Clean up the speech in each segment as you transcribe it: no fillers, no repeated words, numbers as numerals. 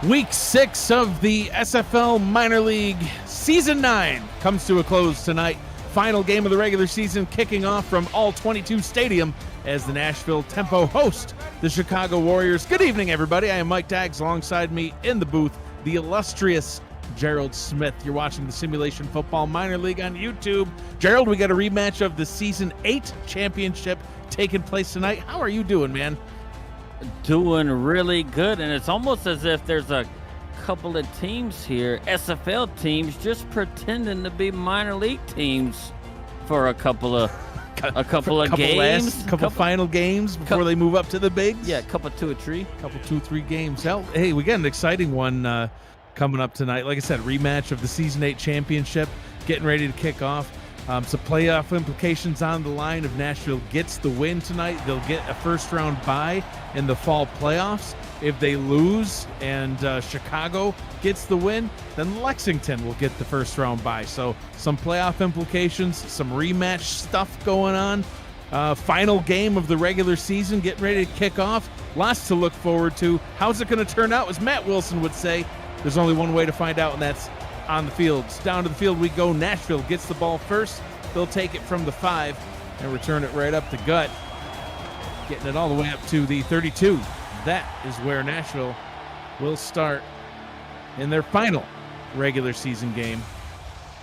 Week 6 of the SFL Minor League Season 9 comes to a close tonight. Final game of the regular season kicking off from All-22 Stadium as the Nashville Tempo host the Chicago Warriors. Good evening, everybody. I am Mike Daggs. Alongside me in the booth, the illustrious Gerald Smith. You're watching the Simulation Football Minor League on YouTube. Gerald, we got a rematch of the Season 8 championship taking place tonight. How are you doing, man? Doing really good, and it's almost as if there's a couple of teams here, SFL teams, just pretending to be minor league teams for a couple of games, couple final games before they move up to the bigs. Yeah, couple 2 or 3 games. Hell, hey, we got an exciting one coming up tonight. Like I said, rematch of the Season 8 championship getting ready to kick off. Some playoff implications on the line. If Nashville gets the win tonight, they'll get a first-round bye in the fall playoffs. If they lose and Chicago gets the win, then Lexington will get the first-round bye. So some playoff implications, some rematch stuff going on. Final game of the regular season getting ready to kick off. Lots to look forward to. How's it going to turn out? As Matt Wilson would say, there's only one way to find out, and that's on the fields. Down to the field we go. Nashville gets the ball first. They'll take it from the 5 and return it right up the gut, getting it all the way up to the 32. That is where Nashville will start in their final regular season game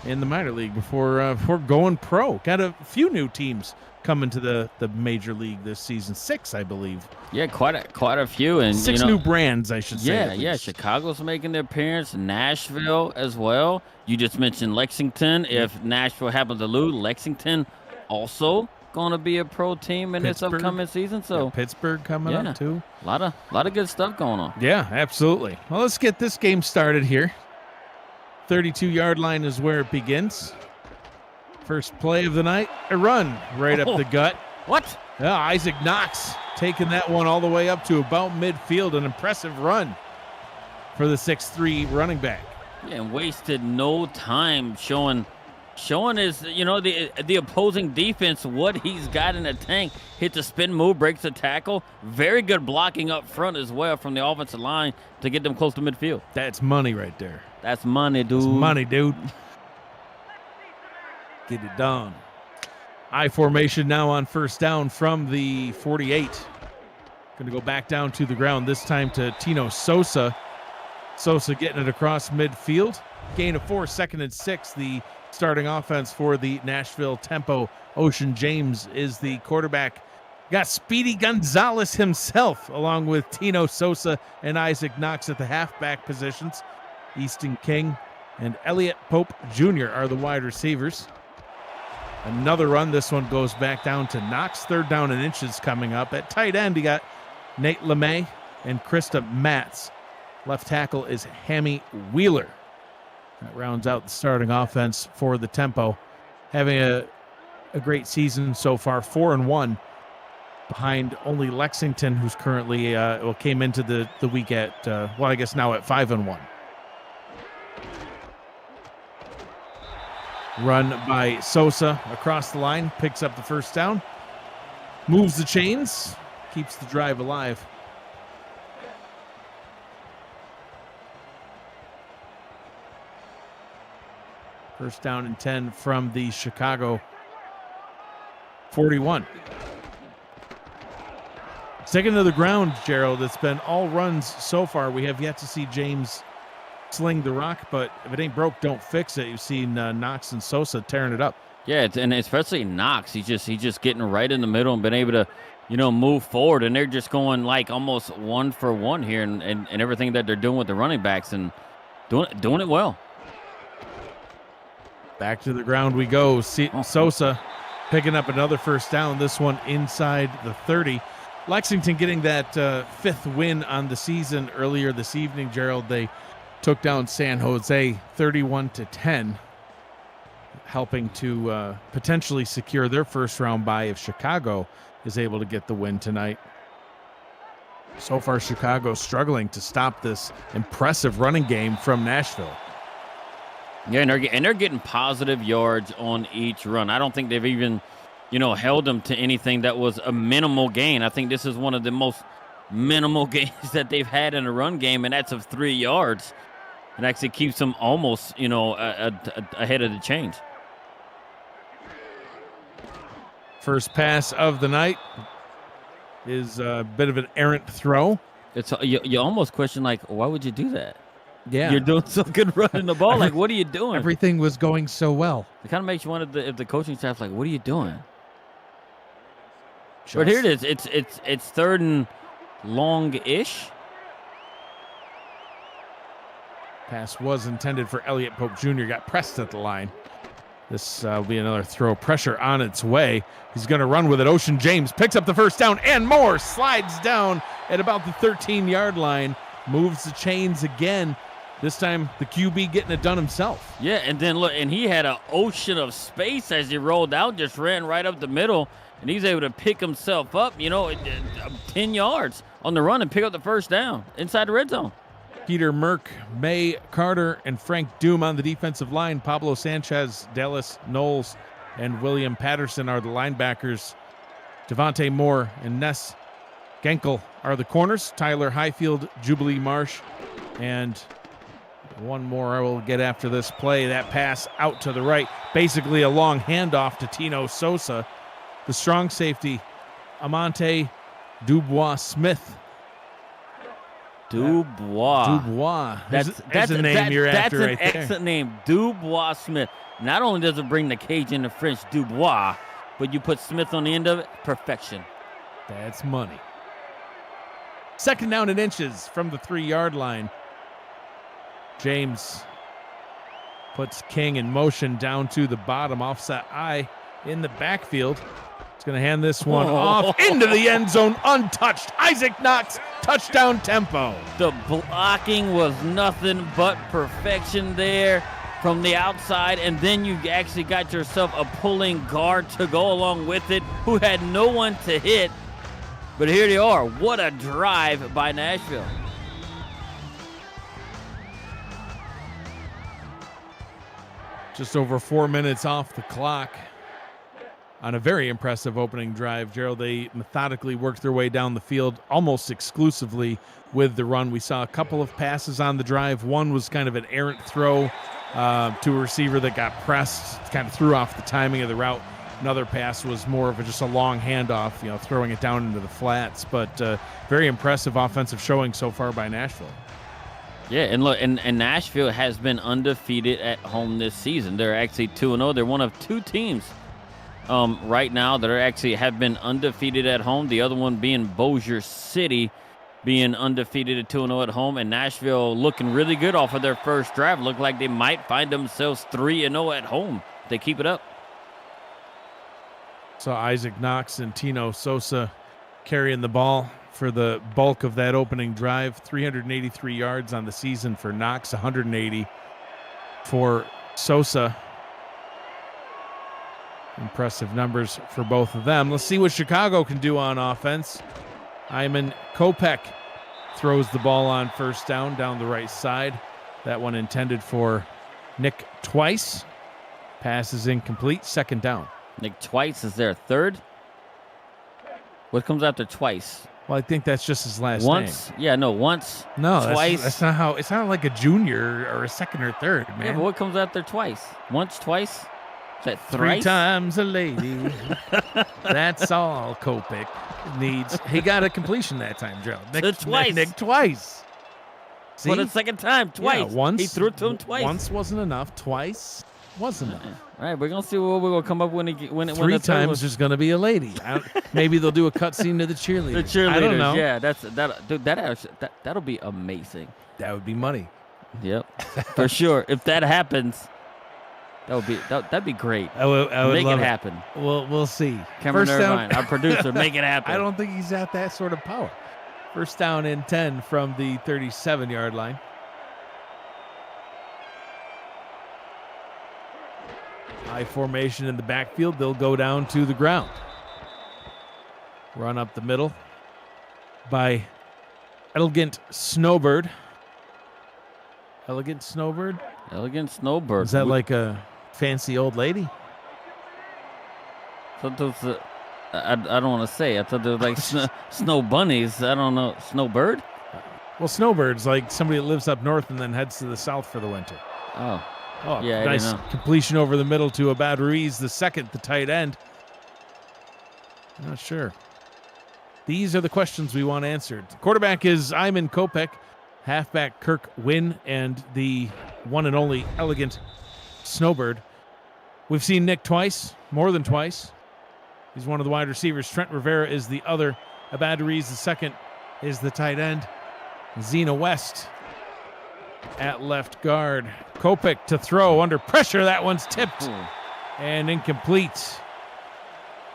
in the minor league before going pro. Got a few new teams coming to the major league this season. 6, I believe. Yeah, quite a few, and 6 new brands, I should say. Yeah. Chicago's making their appearance. Nashville as well. You just mentioned Lexington. If Nashville happens to lose, Lexington also going to be a pro team in this upcoming season. So Pittsburgh coming up too. A lot of good stuff going on. Yeah, absolutely. Well, let's get this game started here. 32-yard line is where it begins. First play of the night, a run right up the gut. What? Yeah, Isaac Knox taking that one all the way up to about midfield. An impressive run for the 6'3" running back. Yeah, and wasted no time showing his, the opposing defense what he's got in the tank. Hit the spin move, breaks the tackle. Very good blocking up front as well from the offensive line to get them close to midfield. That's money right there. That's money, dude. That's money, dude. Get it done. I formation now on first down from the 48. Going to go back down to the ground, this time to Tino Sosa. Sosa getting it across midfield. Gain of 4, 2nd and 6. The starting offense for the Nashville Tempo. Ocean James is the quarterback. Got Speedy Gonzalez himself, along with Tino Sosa and Isaac Knox at the halfback positions. Easton King and Elliott Pope Jr. are the wide receivers. Another run. This one goes back down to Knox. 3rd down and inches coming up. At tight end, you got Nate LeMay and Krista Matz. Left tackle is Hammy Wheeler. That rounds out the starting offense for the Tempo. Having a great season so far, 4-1, behind only Lexington, who's currently came into the week at I guess now at 5-1. Run by Sosa across the line, picks up the first down, moves the chains, keeps the drive alive. First down and 10 from the Chicago 41. Sticking to the ground, Gerald. It's been all runs so far. We have yet to see James sling the rock, but if it ain't broke, don't fix it. You've seen Knox and Sosa tearing it up. Yeah, and especially Knox. He's just getting right in the middle and been able to, move forward. And they're just going like almost 1 for 1 here, and everything that they're doing with the running backs and doing it well. Back to the ground we go. Sosa picking up another first down. This one inside the 30. Lexington getting that 5th win on the season earlier this evening, Gerald. They took down San Jose 31-10, helping to potentially secure their first-round bye if Chicago is able to get the win tonight. So far, Chicago struggling to stop this impressive running game from Nashville. Yeah, and they're getting positive yards on each run. I don't think they've even, held them to anything that was a minimal gain. I think this is one of the most minimal gains that they've had in a run game, and that's of 3 yards. It actually keeps them almost, ahead of the chains. First pass of the night is a bit of an errant throw. It's you almost question, like, why would you do that? Yeah. You're doing so good running the ball. Like, what are you doing? Everything was going so well. It kind of makes you wonder if the coaching staff's like, what are you doing? But here it is. It's third and long-ish. Pass was intended for Elliott Pope Jr. Got pressed at the line. This will be another throw. Pressure on its way. He's going to run with it. Ocean James picks up the first down and more. Slides down at about the 13-yard line. Moves the chains again. This time the QB getting it done himself. Yeah, and then look, and he had an ocean of space as he rolled out, just ran right up the middle, and he's able to pick himself up, 10 yards on the run and pick up the first down inside the red zone. Peter Merck, May Carter, and Frank Doom on the defensive line. Pablo Sanchez, Dallas Knowles, and William Patterson are the linebackers. Devontae Moore and Ness Genkel are the corners. Tyler Highfield, Jubilee Marsh, and one more I will get after this play. That pass out to the right. Basically a long handoff to Tino Sosa. The strong safety, Amante Dubois-Smith. Dubois. That's a name you're after right there. That's an excellent name, Dubois Smith. Not only does it bring the cage into French, Dubois, but you put Smith on the end of it, perfection. That's money. Second down and inches from the 3-yard line. James puts King in motion down to the bottom, offset eye in the backfield. He's going to hand this one off into the end zone untouched. Isaac Knox, touchdown tempo. The blocking was nothing but perfection there from the outside, and then you actually got yourself a pulling guard to go along with it who had no one to hit. But here they are. What a drive by Nashville. Just over 4 minutes off the clock. On a very impressive opening drive, Gerald, they methodically worked their way down the field almost exclusively with the run. We saw a couple of passes on the drive. One was kind of an errant throw to a receiver that got pressed, kind of threw off the timing of the route. Another pass was more of just a long handoff, throwing it down into the flats. But very impressive offensive showing so far by Nashville. Yeah, and look, and Nashville has been undefeated at home this season. They're actually 2-0. They're one of two teams right now that have been undefeated at home. The other one being Bossier City, being undefeated at 2-0 at home, and Nashville looking really good off of their first drive. Look like they might find themselves 3-0 at home if they keep it up. So Isaac Knox and Tino Sosa carrying the ball for the bulk of that opening drive. 383 yards on the season for Knox, 180 for Sosa. Impressive numbers for both of them. Let's see what Chicago can do on offense. Iman Kopech throws the ball on first down the right side. That one intended for Nick Twice. Pass is incomplete. Second down. Nick Twice is their third. What comes after Twice? Well, I think that's just his last once, name. Yeah, no, once. No, Twice. That's not how. It's not like a junior or a second or third, man. Yeah, but what comes after Twice? Once, twice? Is that thrice? 3 times a lady. That's all Kopech needs. He got a completion that time, Joe. Twice. Nick Twice. See? For the second time, twice. Yeah, once. He threw it to him twice. Once wasn't enough. Twice wasn't enough. All right, we're gonna see what we're gonna come up when Three times there's gonna be a lady. Maybe they'll do a cutscene to the cheerleader. The cheerleaders. I don't know. Yeah, that'll be amazing. That would be money. Yep, for sure. If that happens, that'd be great. I would make love it happen. We'll see. Cameron First down, Irvine, our producer, make it happen. I don't think he's at that sort of power. First down and 10 from the 37-yard line. High formation in the backfield. They'll go down to the ground. Run up the middle by Elegant Snowbird. Elegant Snowbird? Elegant Snowbird. Is that like a fancy old lady? Sometimes I don't want to say. I thought they were like snow bunnies. I don't know. Snowbird? Well, snowbirds, like somebody that lives up north and then heads to the south for the winter. Oh. Oh, Yeah, nice I didn't know. completion over the middle to Abad Ruiz, the second, the tight end. Not sure. These are the questions we want answered. Quarterback is Iman Kopech, halfback Kirk Wynn, and the one and only elegant Snowbird. We've seen Nick twice, more than twice. He's one of the wide receivers. Trent Rivera is the other. Abad Ruiz, the second, is the tight end. Zena West at left guard. Kopech to throw under pressure. That one's tipped and incomplete.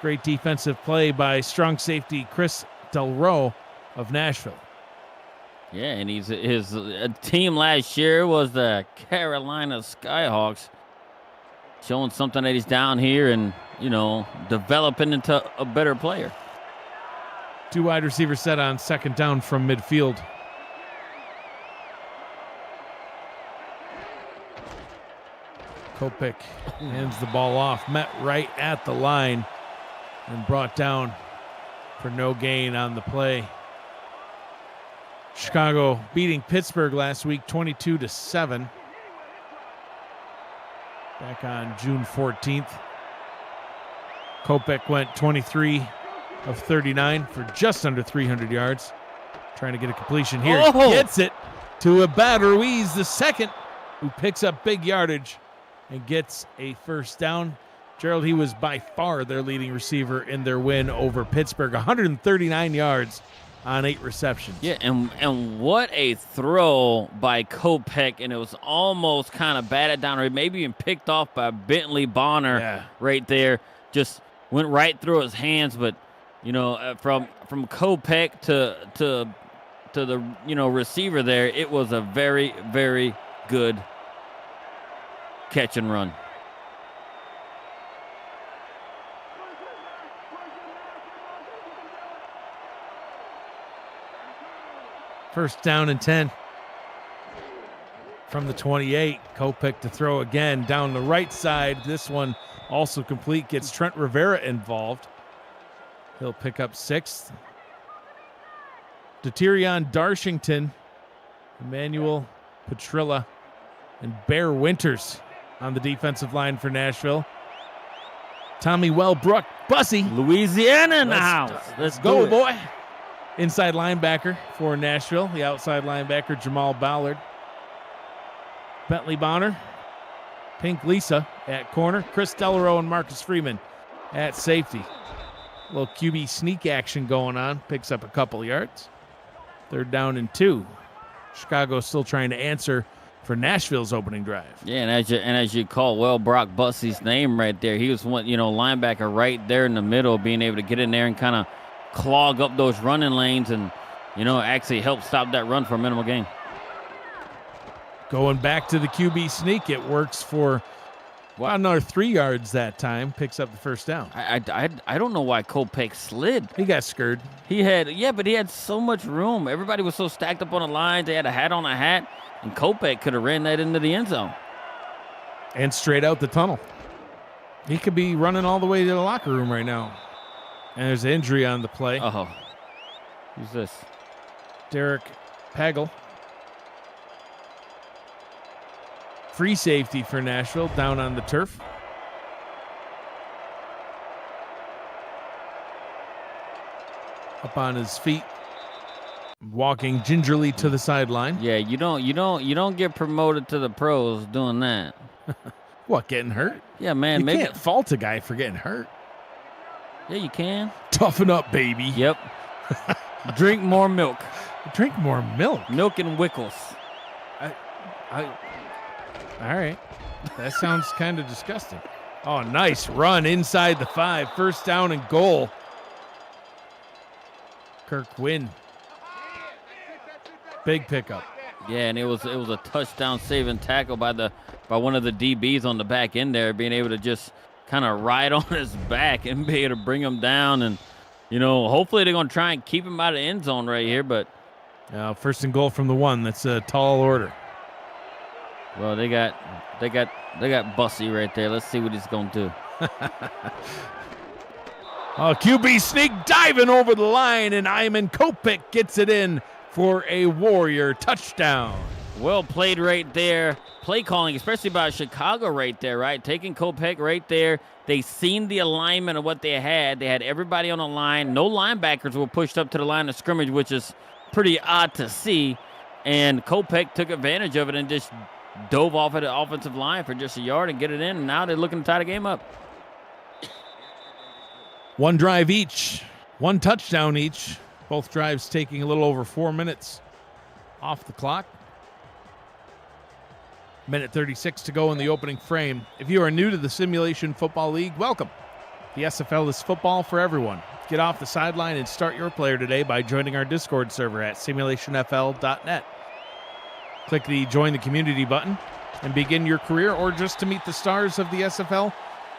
Great defensive play by strong safety Chris Delroe of Nashville. Yeah, and his team last year was the Carolina Skyhawks, showing something that he's down here and, developing into a better player. Two wide receivers set on second down from midfield. Kopech hands the ball off, met right at the line and brought down for no gain on the play. Chicago beating Pittsburgh last week 22-7. Back on June 14th. Kopech went 23 of 39 for just under 300 yards. Trying to get a completion here. Oh! Gets it to Abad Ruiz, the second, who picks up big yardage and gets a first down. Gerald, he was by far their leading receiver in their win over Pittsburgh. 139 yards on 8 receptions. Yeah, and what a throw by Kopech, and it was almost kind of batted down, or maybe even picked off by Bentley Bonner right there. Just went right through his hands, but from Kopech to the receiver there, it was a very, very good catch and run. First down and 10 from the 28. Kopech to throw again down the right side. This one also complete. Gets Trent Rivera involved. He'll pick up 6th. Deterion Darshington, Emmanuel Petrilla, and Bear Winters on the defensive line for Nashville. Tommy Wellbrook, Bussy. Louisiana in the house. Let's go, boy. Inside linebacker for Nashville. The outside linebacker, Jamal Ballard. Bentley Bonner. Pink Lisa at corner. Chris Delaro and Marcus Freeman at safety. A little QB sneak action going on. Picks up a couple yards. 3rd down and 2. Chicago still trying to answer for Nashville's opening drive. Yeah, and as you call Brock Bussy's name right there, he was one, linebacker right there in the middle, being able to get in there and kind of clog up those running lanes and, actually help stop that run for a minimal gain. Going back to the QB sneak, it works for another 3 yards that time. Picks up the first down. I don't know why Kopech slid. He got scared. But he had so much room. Everybody was so stacked up on the lines. They had a hat on a hat. And Kopech could have ran that into the end zone. And straight out the tunnel. He could be running all the way to the locker room right now. And there's an injury on the play. Oh. Who's this? Derek Pagel. Free safety for Nashville down on the turf. Up on his feet. Walking gingerly to the sideline. Yeah, you don't get promoted to the pros doing that. What, getting hurt? Yeah, man. You can't fault a guy for getting hurt. Yeah, you can. Toughen up, baby. Yep. Drink more milk. Drink more milk? Milk and Wickles. All right. That sounds kind of disgusting. Oh, nice run inside the 5. First down and goal. Kirk Wynn. Big pickup. Yeah, and it was a touchdown saving tackle by one of the DBs on the back end there, being able to just kind of ride on his back and be able to bring him down. And, hopefully they're going to try and keep him out of the end zone right here. But first and goal from the 1. That's a tall order. Well, they got Bussy right there. Let's see what he's going to do. QB sneak diving over the line, and Iman Kopik gets it in for a Warrior touchdown. Well played right there. Play calling, especially by Chicago right there, right? Taking Kopek right there. They seen the alignment of what they had. They had everybody on the line. No linebackers were pushed up to the line of scrimmage, which is pretty odd to see. And Kopek took advantage of it and just dove off of the offensive line for just a yard and get it in. And now they're looking to tie the game up. One drive each, one touchdown each. Both drives taking a little over 4 minutes off the clock. Minute 36 to go in the opening frame. If you are new to the Simulation Football League, welcome. The SFL is football for everyone. Get off the sideline and start your player today by joining our Discord server at simulationfl.net. Click the Join the Community button and begin your career, or just to meet the stars of the SFL,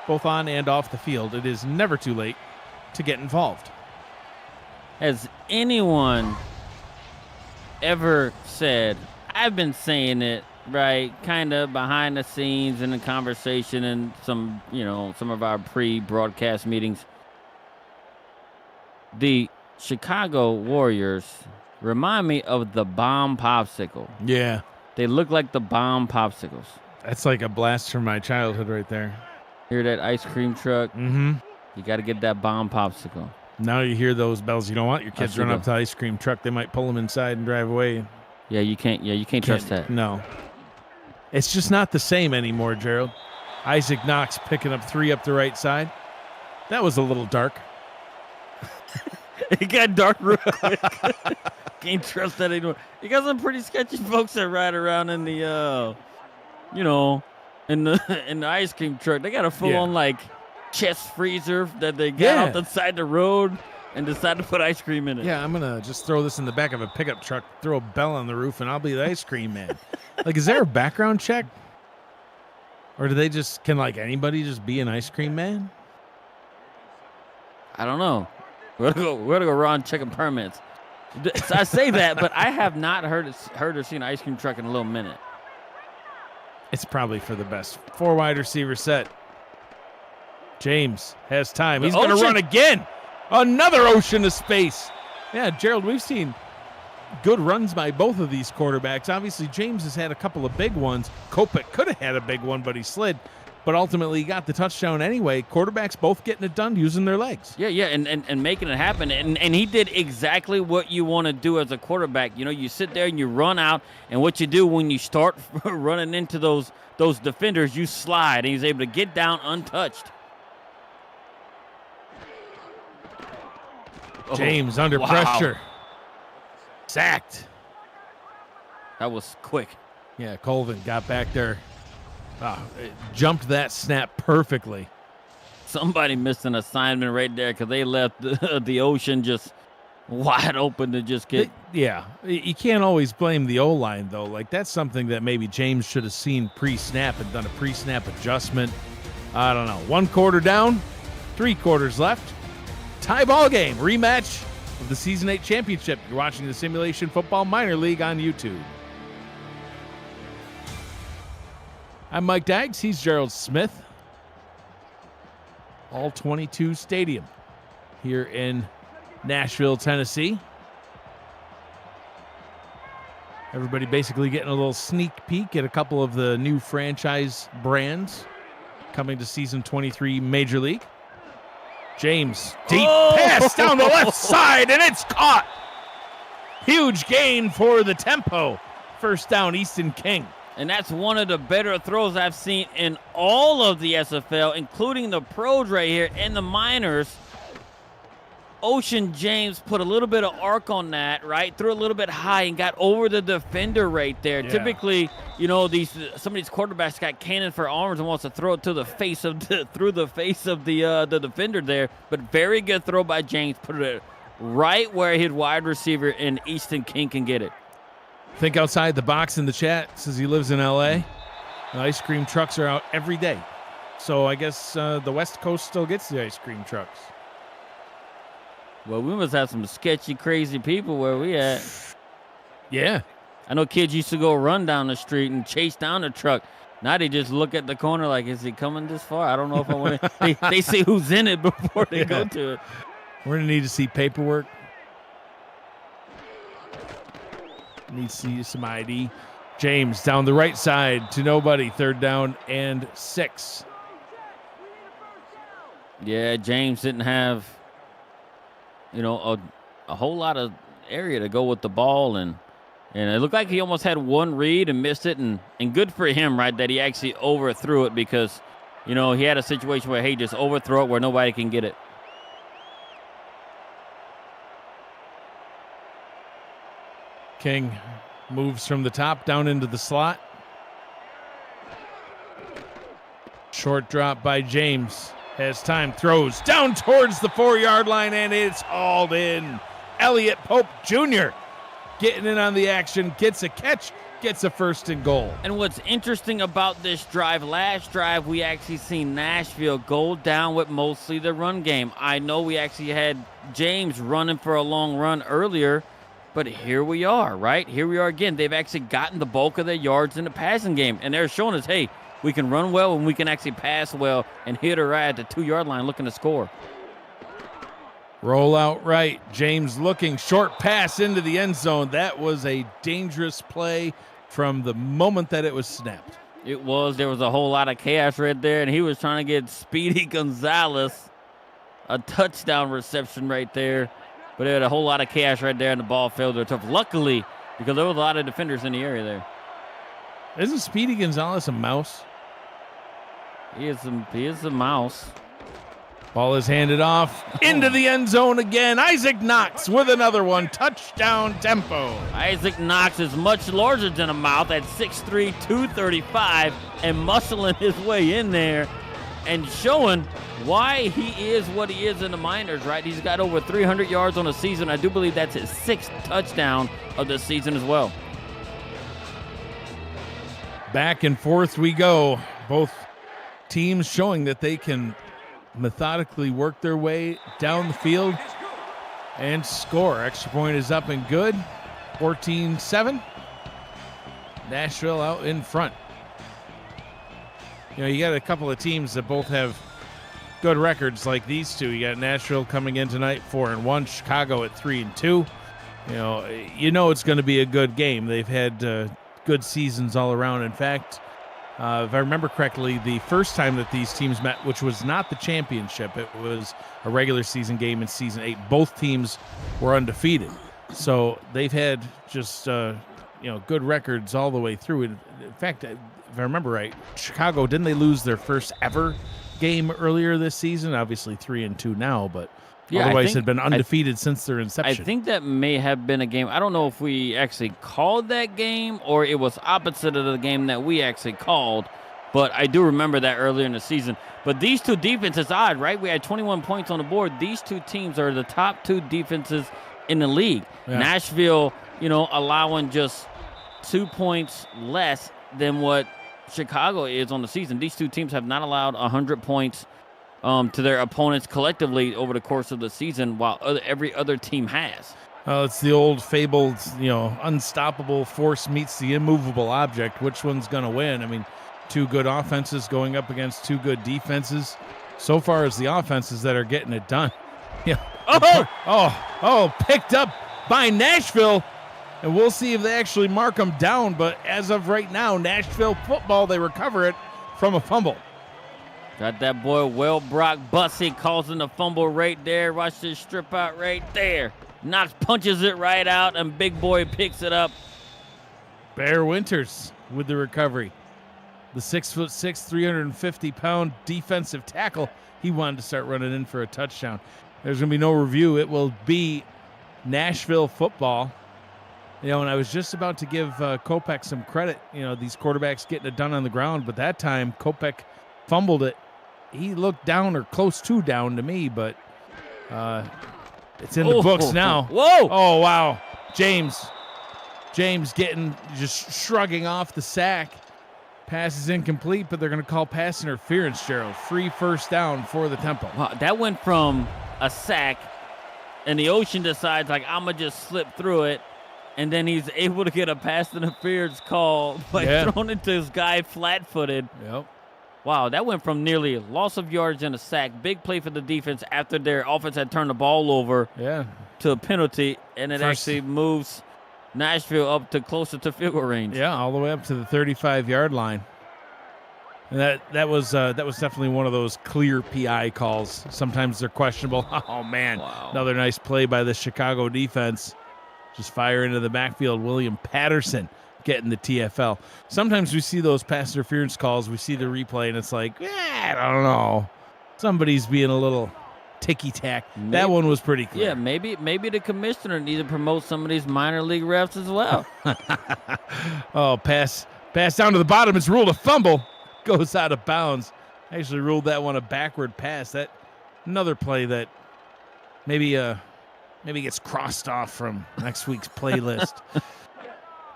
both on and off the field. It is never too late to get involved. Has anyone ever said, I've been saying it, right, kind of behind the scenes in the conversation and some of our pre-broadcast meetings. The Chicago Warriors remind me of the bomb popsicle. Yeah. They look like the bomb popsicles. That's like a blast from my childhood right there. Hear that ice cream truck? Mm-hmm. You got to get that bomb popsicle. Now you hear those bells. You don't want your kids run up to the ice cream truck. They might pull them inside and drive away. Yeah, you can't trust that. No. It's just not the same anymore, Gerald. Isaac Knox picking up 3 up the right side. That was a little dark. It got dark real quick. Can't trust that anymore. You got some pretty sketchy folks that ride around in the, in the ice cream truck. They got a full-on, chest freezer that they got off the side of the road and decide to put ice cream in it. Yeah, I'm going to just throw this in the back of a pickup truck, throw a bell on the roof, and I'll be the ice cream man. Is there a background check? Or do they just, can anybody just be an ice cream man? I don't know. We're gonna go around checking permits. So I say that, but I have not heard or seen an ice cream truck in a little minute. It's probably for the best. 4 wide receiver set. James has time. He's going to run again. Another ocean of space. Yeah, Gerald, we've seen good runs by both of these quarterbacks. Obviously, James has had a couple of big ones. Kopek could have had a big one, but he slid. But ultimately, he got the touchdown anyway. Quarterbacks both getting it done using their legs. Yeah, and making it happen. And he did exactly what you want to do as a quarterback. You sit there and you run out, and what you do when you start running into those defenders, you slide, and he's able to get down untouched. James under pressure. Sacked. That was quick. Yeah, Colvin got back there. Jumped that snap perfectly. Somebody missed an assignment right there because they left the ocean just wide open to just get. You can't always blame the O-line, though. That's something that maybe James should have seen pre-snap and done a pre-snap adjustment. I don't know. 1 quarter down, 3 quarters left. Tie ball game, rematch of the Season 8 championship. You're watching the Simulation Football Minor League on YouTube. I'm Mike Daggs. He's Gerald Smith. All 22 Stadium here in Nashville, Tennessee. Everybody basically getting a little sneak peek at a couple of the new franchise brands coming to Season 23 Major League. James, deep pass down the left side, and it's caught. Huge gain for the tempo. First down, Easton King. And that's one of the better throws I've seen in all of the SFL, including the pros right here and the minors. Ocean James put a little bit of arc on that, right? Threw a little bit high and got over the defender right there. Yeah. Typically, some of these quarterbacks got cannon for arms and wants to throw it to the face of through the face of the defender there. But very good throw by James. Put it right where his wide receiver and Easton King can get it. Think outside the box in the chat. Says he lives in L.A. The ice cream trucks are out every day. So I guess the West Coast still gets the ice cream trucks. Well, we must have some sketchy, crazy people where we at. Yeah. I know kids used to go run down the street and chase down the truck. Now they just look at the corner like, is he coming this far? I don't know if I want to. They see who's in it before they go to it. We're going to need to see paperwork. Need to see some ID. James down the right side to nobody. 3rd down and 6. Yeah, James didn't have, a whole lot of area to go with the ball, and it looked like he almost had one read and missed it, and good for him, right, that he actually overthrew it because, he had a situation where, hey, just overthrow it where nobody can get it. King moves from the top down into the slot. Short drop by James. Has time, throws down towards the 4-yard line, and it's hauled in. Elliott Pope Jr. getting in on the action, gets a catch, gets a 1st and goal. And what's interesting about this drive, last drive, we actually seen Nashville go down with mostly the run game. I know we actually had James running for a long run earlier, but here we are, right? Here we are again. They've actually gotten the bulk of their yards in the passing game, and they're showing us, hey, we can run well and we can actually pass well and hit her right at the 2-yard line looking to score. Roll out right. James looking, short pass into the end zone. That was a dangerous play from the moment that it was snapped. It was. There was a whole lot of chaos right there, and he was trying to get Speedy Gonzalez a touchdown reception right there. But there was a whole lot of chaos right there, and the ball fell to tough. Luckily, because there was a lot of defenders in the area there. Isn't Speedy Gonzalez a mouse? He is a mouse. Ball is handed off into the end zone again. Isaac Knox with another one. Touchdown Tempo. Isaac Knox is much larger than a mouse at 6'3", 235, and muscling his way in there and showing why he is what he is in the minors, right? He's got over 300 yards on the season. I do believe that's his 6th touchdown of the season as well. Back and forth we go. Both teams showing that they can methodically work their way down the field and score. Extra point is up and good. 14-7. Nashville out in front. You got a couple of teams that both have good records like these two. You got Nashville coming in tonight 4-1, Chicago at 3-2. It's going to be a good game. They've had good seasons all around. In fact, if I remember correctly, the first time that these teams met, which was not the championship, it was a regular season game in season 8. Both teams were undefeated. So they've had just, good records all the way through. In fact, if I remember right, Chicago, didn't they lose their first ever game earlier this season? Obviously 3-2 now, but otherwise had been undefeated since their inception. I think that may have been a game. I don't know if we actually called that game or it was opposite of the game that we actually called, but I do remember that earlier in the season. But these two defenses, odd, right? We had 21 points on the board. These two teams are the top 2 defenses in the league. Yeah. Nashville, allowing just 2 points less than what Chicago is on the season. These two teams have not allowed 100 points to their opponents collectively over the course of the season, while every other team has. It's the old fabled, unstoppable force meets the immovable object. Which one's going to win? I mean, 2 good offenses going up against 2 good defenses. So far, it's the offenses that are getting it done. Yeah. Picked up by Nashville. And we'll see if they actually mark them down. But as of right now, Nashville football, they recover it from a fumble. Got that boy, Will Brock Bussey, causing the fumble right there. Watch this strip out right there. Knox punches it right out, and Big Boy picks it up. Bear Winters with the recovery. The 6'6", 350-pound defensive tackle. He wanted to start running in for a touchdown. There's going to be no review. It will be Nashville football. And I was just about to give Kopech some credit. These quarterbacks getting it done on the ground, but that time Kopech fumbled it. He looked down or close to down to me, but it's in the books now. Whoa! Oh, wow. James just shrugging off the sack. Pass is incomplete, but they're going to call pass interference, Gerald. Free first down for the Temple. Wow, that went from a sack, and the Ocean decides, I'm going to just slip through it, and then he's able to get a pass interference call by throwing it to his guy flat-footed. Yep. Wow, that went from nearly loss of yards and a sack. Big play for the defense after their offense had turned the ball over to a penalty, and it actually moves Nashville up to closer to field goal range. Yeah, all the way up to the 35-yard line. And that was definitely one of those clear PI calls. Sometimes they're questionable. Oh, man. Wow. Another nice play by the Chicago defense. Just fire into the backfield. William Patterson getting the TFL. Sometimes we see those pass interference calls. We see the replay, and it's like, I don't know. Somebody's being a little ticky-tack. That one was pretty clear. Yeah, maybe the commissioner needs to promote some of these minor league refs as well. Oh, pass down to the bottom. It's ruled a fumble. Goes out of bounds. Actually ruled that one a backward pass. That another play that maybe gets crossed off from next week's playlist.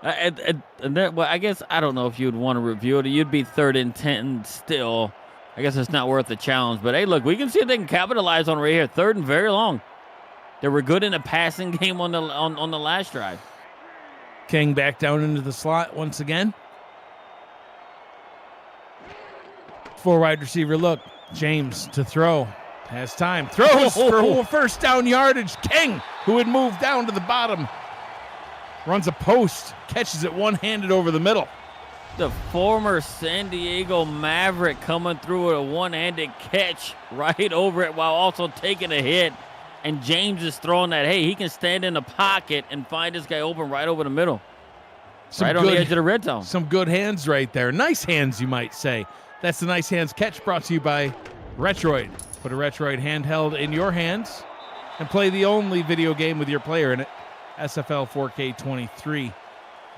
And that, well, I guess I don't know if you'd want to review it. You'd be 3rd and 10 still. I guess it's not worth the challenge. But hey, look, we can see if they can capitalize on it right here. 3rd and very long. They were good in the passing game on the last drive. King back down into the slot once again. 4 wide receiver look. James to throw. Has time. Throws for first down yardage. King, who had moved down to the bottom, runs a post. Catches it one-handed over the middle. The former San Diego Maverick coming through with a one-handed catch right over it while also taking a hit. And James is throwing that, hey, he can stand in the pocket and find this guy open right over the middle. Right on the edge of the red zone. Some good hands right there. Nice hands, you might say. That's the Nice Hands catch brought to you by Retroid. Put a Retroid handheld in your hands and play the only video game with your player in it, SFL 4K23.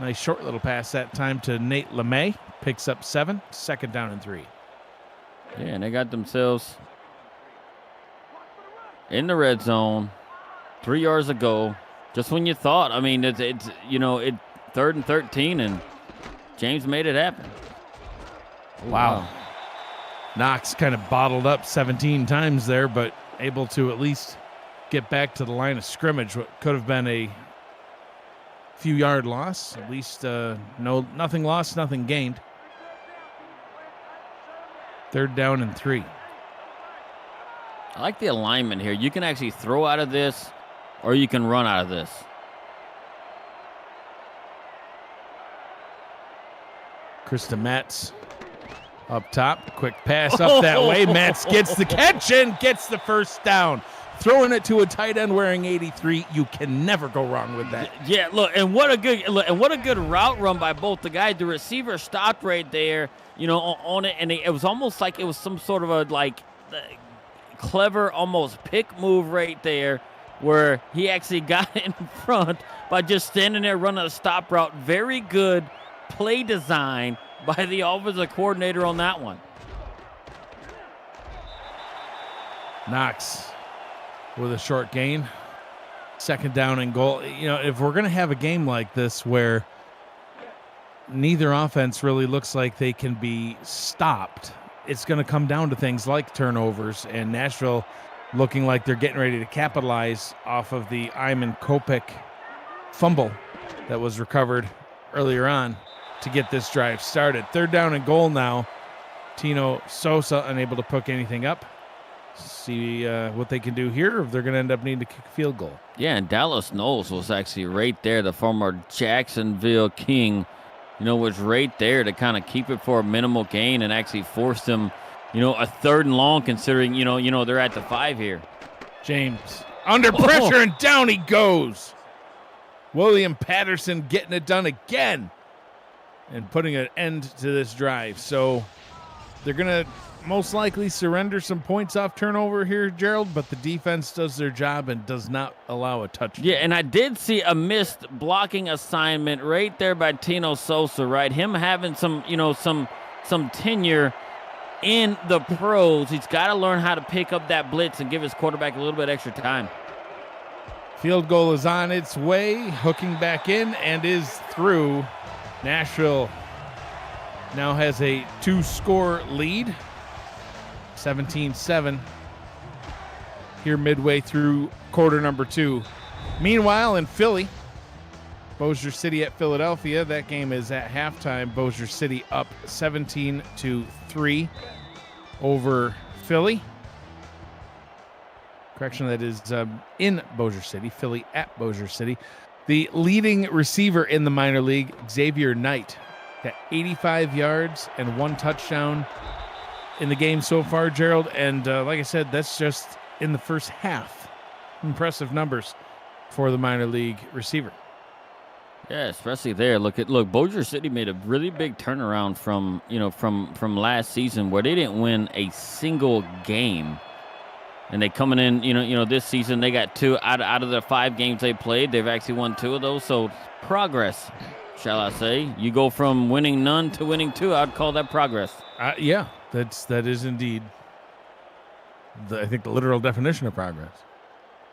Nice short little pass that time to Nate LeMay. Picks up 7, 2nd down and 3. Yeah, and they got themselves in the red zone 3 yards ago. Just when you thought, I mean, it's 3rd and 13, and James made it happen. Wow. Knox kind of bottled up 17 times there, but able to at least get back to the line of scrimmage. What could have been a few yard loss. At least nothing lost, nothing gained. 3rd down and 3. I like the alignment here. You can actually throw out of this, or you can run out of this. Krista Metz up top. Quick pass up that way. Metz gets the catch and gets the first down. Throwing it to a tight end wearing 83. You can never go wrong with that. Yeah, look, and what a good route run by both the guys. The receiver stopped right there, on it, and it was almost like it was some sort of a clever almost pick move right there, where he actually got in front by just standing there running a stop route. Very good play design by the offensive coordinator on that one. Knox with a short gain. 2nd down and goal. If we're going to have a game like this where neither offense really looks like they can be stopped, it's going to come down to things like turnovers, and Nashville looking like they're getting ready to capitalize off of the Iman Kopech fumble that was recovered earlier on to get this drive started. 3rd down and goal now. Tino Sosa unable to pick anything up. See what they can do here, if they're going to end up needing to kick a field goal. Yeah, and Dallas Knowles was actually right there. The former Jacksonville King, was right there to kind of keep it for a minimal gain and actually forced them, a 3rd and long, considering, they're at the 5 here. James under pressure, and down he goes. William Patterson getting it done again and putting an end to this drive. So they're going to most likely surrender some points off turnover here, Gerald, but the defense does their job and does not allow a touchdown. Yeah, and I did see a missed blocking assignment right there by Tino Sosa, right? Him having some tenure in the pros. He's got to learn how to pick up that blitz and give his quarterback a little bit extra time. Field goal is on its way, hooking back in and is through. Nashville now has a 2-score lead. 17-7 here midway through quarter number 2. Meanwhile, in Philly, Bossier City at Philadelphia. That game is at halftime. Bossier City up 17-3 over Philly. Correction, that is in Bossier City. Philly at Bossier City. The leading receiver in the minor league, Xavier Knight, got 85 yards and 1 touchdown in the game so far, Gerald. And like I said, that's just in the first half. Impressive numbers for the minor league receiver. Yeah, especially there. Look, Bossier City made a really big turnaround from last season where they didn't win a single game. And they coming in, this season they got 2 out of the 5 games they played. They've actually won 2 of those. So progress, shall I say? You go from winning none to winning 2. I'd call that progress. Yeah, that is indeed, I think, the literal definition of progress.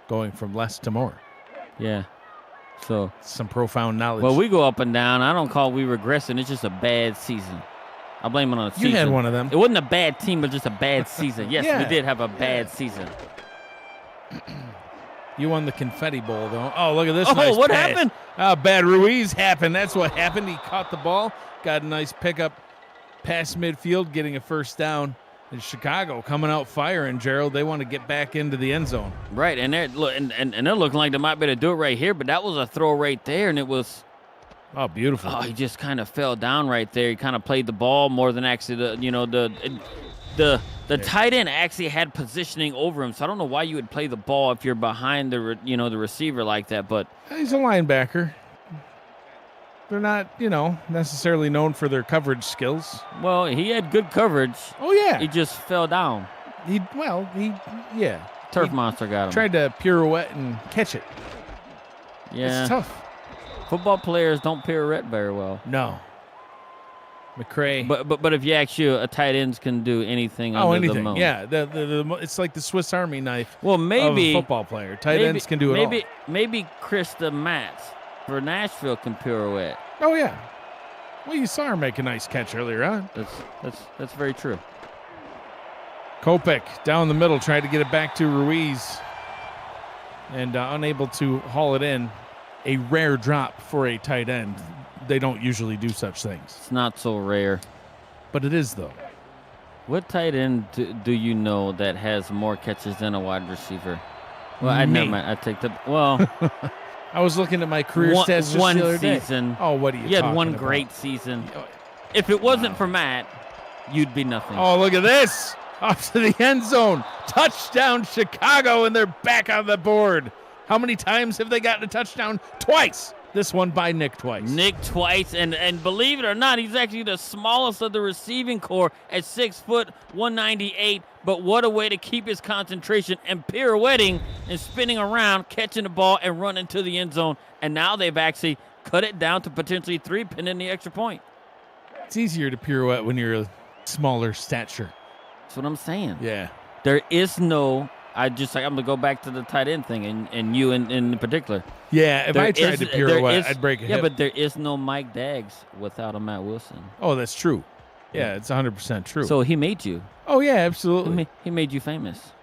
Going from less to more. Yeah. So some profound knowledge. Well, we go up and down. I don't call we regressing. It's just a bad season. I blame it on the season. You had one of them. It wasn't a bad team, but just a bad season. Yes, Yeah. we did have a bad season. You won the confetti bowl, though. Oh, look at this. Oh, nice what pass. happened? Bad Ruiz happened. That's what happened. He caught the ball, got a nice pickup past midfield, getting a first down. And Chicago coming out firing, Gerald. They want to get back into the end zone. Right, and they're looking like they might be able to do it right here, but that was a throw right there, and it was. Oh, beautiful. Oh, he just kind of fell down right there. He kind of played the ball more than actually the tight end actually had positioning over him. So I don't know why you would play the ball if you're behind the receiver like that. But he's a linebacker. They're not, necessarily known for their coverage skills. Well, he had good coverage. Oh yeah. He just fell down. Turf monster got him. Tried to pirouette and catch it. Yeah. It's tough. Football players don't pirouette very well. No. McCray. But if you actually, a tight ends can do anything under the moon. Yeah, it's like the Swiss Army knife. Well, maybe of a football player. Tight ends can do it all. Maybe Krista Matz for Nashville can pirouette. Oh yeah. Well, you saw her make a nice catch earlier on. That's very true. Kopech down the middle, tried to get it back to Ruiz, and unable to haul it in. A rare drop for a tight end. They don't usually do such things. It's not so rare. But it is, though. What tight end do you know that has more catches than a wide receiver? Well, I take the... Well... I was looking at my career stats just the other season. Day. Oh, what are you talking had one about? Great season. If it wasn't for Matt, you'd be nothing. Oh, look at this. Off to the end zone. Touchdown, Chicago, and they're back on the board. How many times have they gotten a touchdown? Twice. This one by Nick twice. And believe it or not, he's actually the smallest of the receiving core at 6 foot, 198. But what a way to keep his concentration and pirouetting and spinning around, catching the ball and running to the end zone. And now they've actually cut it down to potentially 3, pinning the extra point. It's easier to pirouette when you're a smaller stature. That's what I'm saying. Yeah. There is no... I'm going to go back to the tight end thing, and you in particular. Yeah, if I tried to pirouette, I'd break a hip. Yeah, but there is no Mike Daggs without a Matt Wilson. Oh, that's true. Yeah, it's 100% true. So he made you. Oh, yeah, absolutely. He made you famous.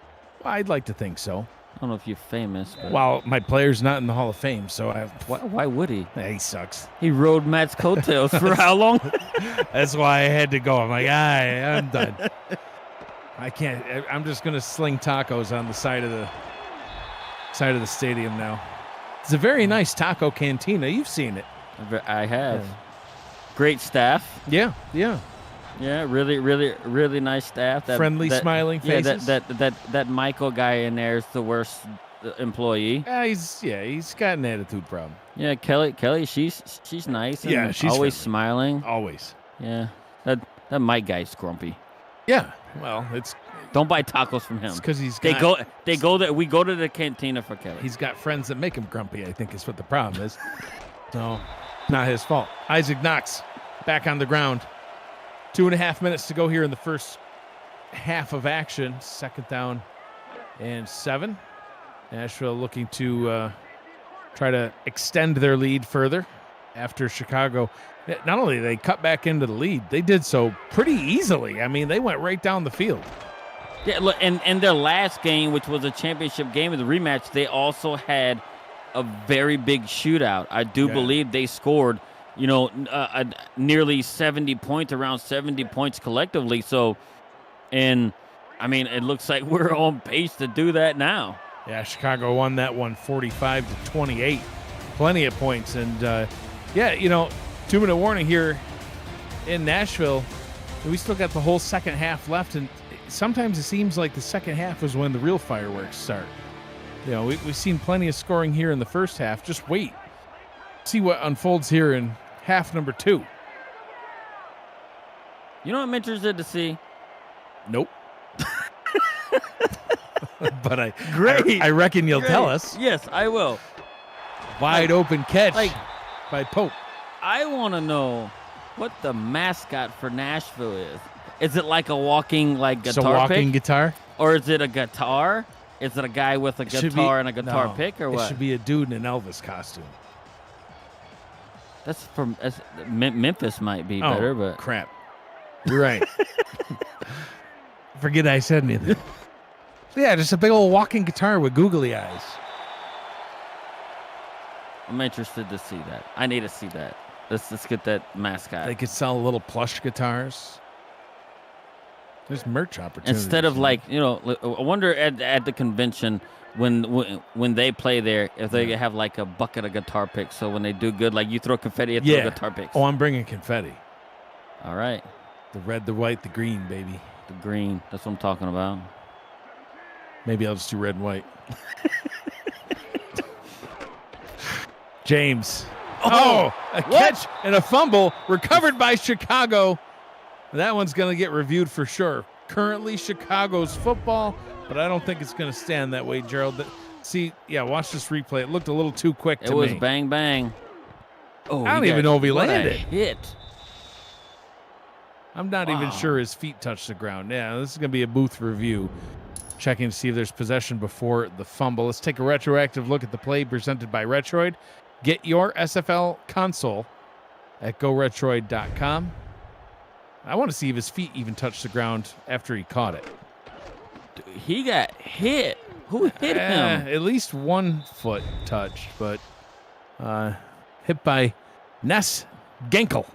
Well, I'd like to think so. I don't know if you're famous. But... Well, my player's not in the Hall of Fame, so Why would he? Yeah, he sucks. He rode Matt's coattails for how long? That's why I had to go. I'm like, I'm done. I can't. I'm just gonna sling tacos on the side of the stadium now. It's a very nice taco cantina. You've seen it. I have. Yeah. Great staff. Yeah. Yeah, really nice staff. Friendly, smiling faces. Yeah, that Michael guy in there is the worst employee. He's got an attitude problem. Yeah, Kelly, she's nice. And yeah, she's always friendly. smiling. Always. Yeah, that Mike guy's grumpy. Yeah, well, don't buy tacos from him. It's because we go to the cantina for Kelly. He's got friends that make him grumpy, I think is what the problem is. So, not his fault. Isaac Knox back on the ground. 2.5 minutes to go here in the first half of action. 2nd down and 7. Nashville looking to try to extend their lead further after Chicago. Not only did they cut back into the lead, they did so pretty easily. I mean, they went right down the field. Yeah, look, and their last game, which was a championship game of the rematch, they also had a very big shootout. I do Yeah. believe they scored, nearly 70 points, around 70 points collectively. So, and I mean, it looks like we're on pace to do that now. Yeah, Chicago won that one 45-28. Plenty of points. And, 2-minute warning here in Nashville. We still got the whole second half left. And sometimes it seems like the second half is when the real fireworks start. We've seen plenty of scoring here in the first half. Just wait. See what unfolds here in half number 2. You know what I'm interested to see? Nope. But I reckon you'll tell us. Yes, I will. Wide open catch by Pope. I want to know what the mascot for Nashville is. Is it like a walking guitar It's a walking pick? guitar? Or is it a guitar? Is it a guy with a guitar and a guitar pick, or what? It should be a dude in an Elvis costume. That's from Memphis might be better, but crap. You're right. Forget I said anything. Yeah, just a big old walking guitar with googly eyes. I'm interested to see that. I need to see that. Let's get that mascot. They could sell little plush guitars. There's merch opportunities. Instead of I wonder at the convention when they play there, if they have like a bucket of guitar picks. So when they do good, like you throw confetti at the guitar picks. Oh, I'm bringing confetti. All right. The red, the white, the green, baby. The green. That's what I'm talking about. Maybe I'll just do red and white. James. A catch and a fumble recovered by Chicago. That one's going to get reviewed for sure. Currently Chicago's football, but I don't think it's going to stand that way, Gerald. See, watch this replay. It looked a little too quick to me. It was bang, bang. Oh, I don't even know if he landed. Hit. I'm not even sure his feet touched the ground. Yeah, this is going to be a booth review. Checking to see if there's possession before the fumble. Let's take a retroactive look at the play presented by Retroid. Get your SFL console at goretroid.com. I want to see if his feet even touched the ground after he caught it. He got hit. Who hit him? At least 1 foot touched, but hit by Ness Genkel.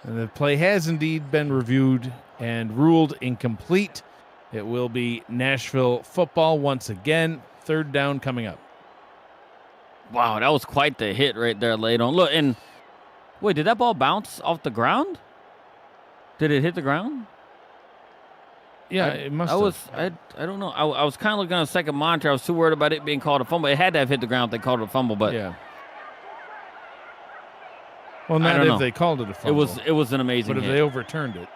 And the play has indeed been reviewed and ruled incomplete. It will be Nashville football once again. 3rd down coming up. Wow, that was quite the hit right there late on. Look, and wait, did that ball bounce off the ground? Did it hit the ground? Yeah, it must have. I don't know. I was kind of looking on a second monitor. I was too worried about it being called a fumble. It had to have hit the ground if they called it a fumble, but yeah. Well, not if they called it a fumble. It was an amazing hit. But if they overturned it.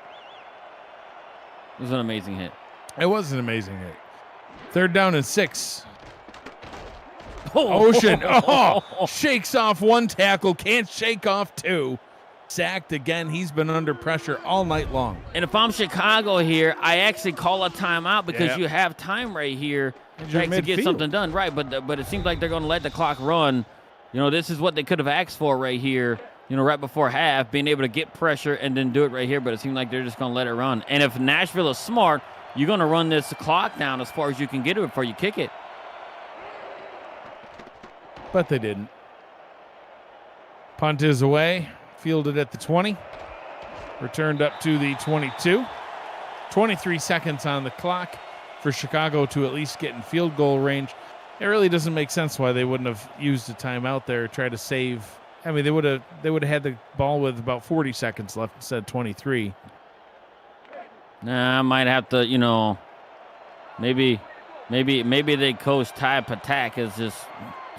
It was an amazing hit. It was an amazing hit. 3rd down and 6. Oh. Ocean shakes off 1 tackle, can't shake off 2. Sacked again. He's been under pressure all night long. And if I'm Chicago here, I actually call a timeout because you have time right here to get something done. Right, but it seems like they're going to let the clock run. This is what they could have asked for right here, right before half, being able to get pressure and then do it right here. But it seems like they're just going to let it run. And if Nashville is smart, you're going to run this clock down as far as you can get it before you kick it. But they didn't. Punt is away. Fielded at the 20. Returned up to the 22. 23 seconds on the clock for Chicago to at least get in field goal range. It really doesn't make sense why they wouldn't have used a timeout there, try to save. I mean, they would have had the ball with about 40 seconds left instead of 23. Nah, I might have to, maybe they coach Ty Patak is just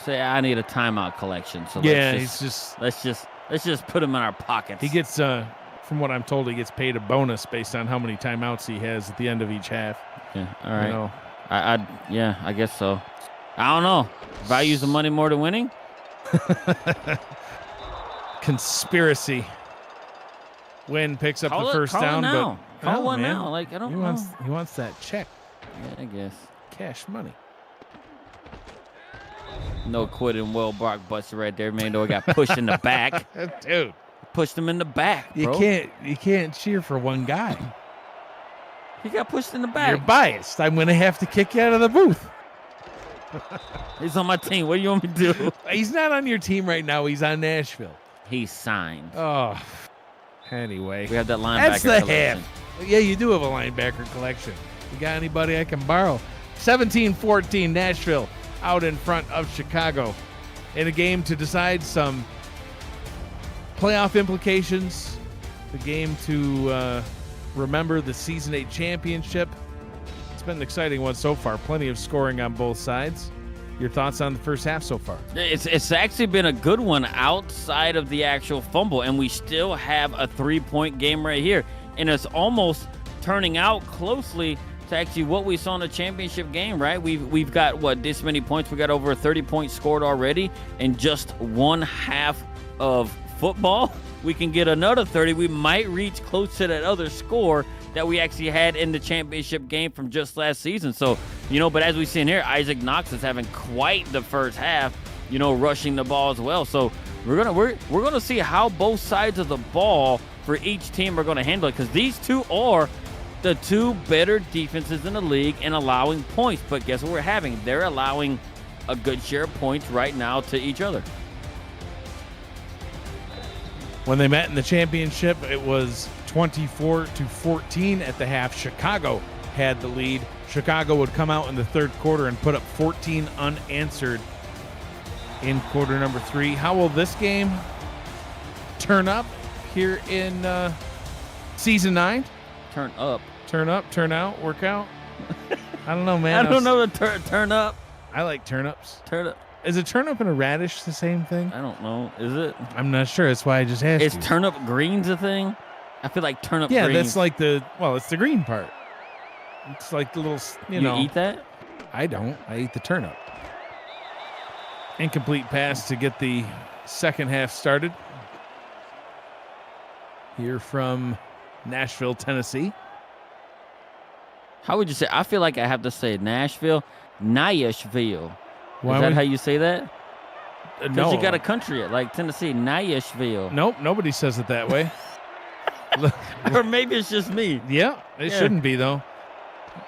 say I need a timeout collection. So let's just put him in our pockets. He gets, from what I'm told, he gets paid a bonus based on how many timeouts he has at the end of each half. Yeah, all right. I guess so. I don't know. If I use the money more than winning. Conspiracy. Wynn picks up the first down, now. but call one now. I don't know. He wants that check. Yeah, I guess. Cash money. No quitting. Well, Brock Buster right there, man. Though I got pushed in the back, dude. Pushed him in the back. Bro. You can't cheer for one guy. He got pushed in the back. You're biased. I'm gonna have to kick you out of the booth. He's on my team. What do you want me to do? He's not on your team right now. He's on Nashville. He's signed. Oh, anyway. We have that linebacker That's the collection. half. Yeah, you do have a linebacker collection. You got anybody I can borrow? 17-14 Nashville out in front of Chicago in a game to decide some playoff implications. The game to remember the Season 8 championship. It's been an exciting one so far. Plenty of scoring on both sides. Your thoughts on the first half so far? It's actually been a good one outside of the actual fumble, and we still have a 3-point game right here. And it's almost turning out closely to actually what we saw in the championship game, right? We've got, what, this many points? We got over 30 points scored already in just one half of football. We can get another 30. We might reach close to that other score that we actually had in the championship game from just last season. So, but as we see in here, Isaac Knox is having quite the first half, rushing the ball as well. So we're gonna see how both sides of the ball for each team are gonna handle it, because these two are the two better defenses in the league in allowing points. But guess what we're having? They're allowing a good share of points right now to each other. When they met in the championship, it was 24-14 at the half. Chicago had the lead. Chicago would come out in the third quarter and put up 14 unanswered in quarter number 3. How will this game turn up here in Season 9? Turn up. Turn up, turn out, work out? I don't know, man. I don't know the turn up. I like turnips. Turn up. Is a turnip and a radish the same thing? I don't know. Is it? I'm not sure. That's why I just asked you. Is turnip greens a thing? I feel like turnip Yeah, greens. that's like it's the green part. It's like the little, You eat that? I don't. I eat the turnip. Incomplete pass to get the second half started. Here from Nashville, Tennessee. How would you say? I feel like I have to say Nashville, Nashville. Why Is that would- how you say that? Because No. you got a country like Tennessee, Nashville. Nope, nobody says it that way. Or maybe it's just me. Yeah, it shouldn't be, though.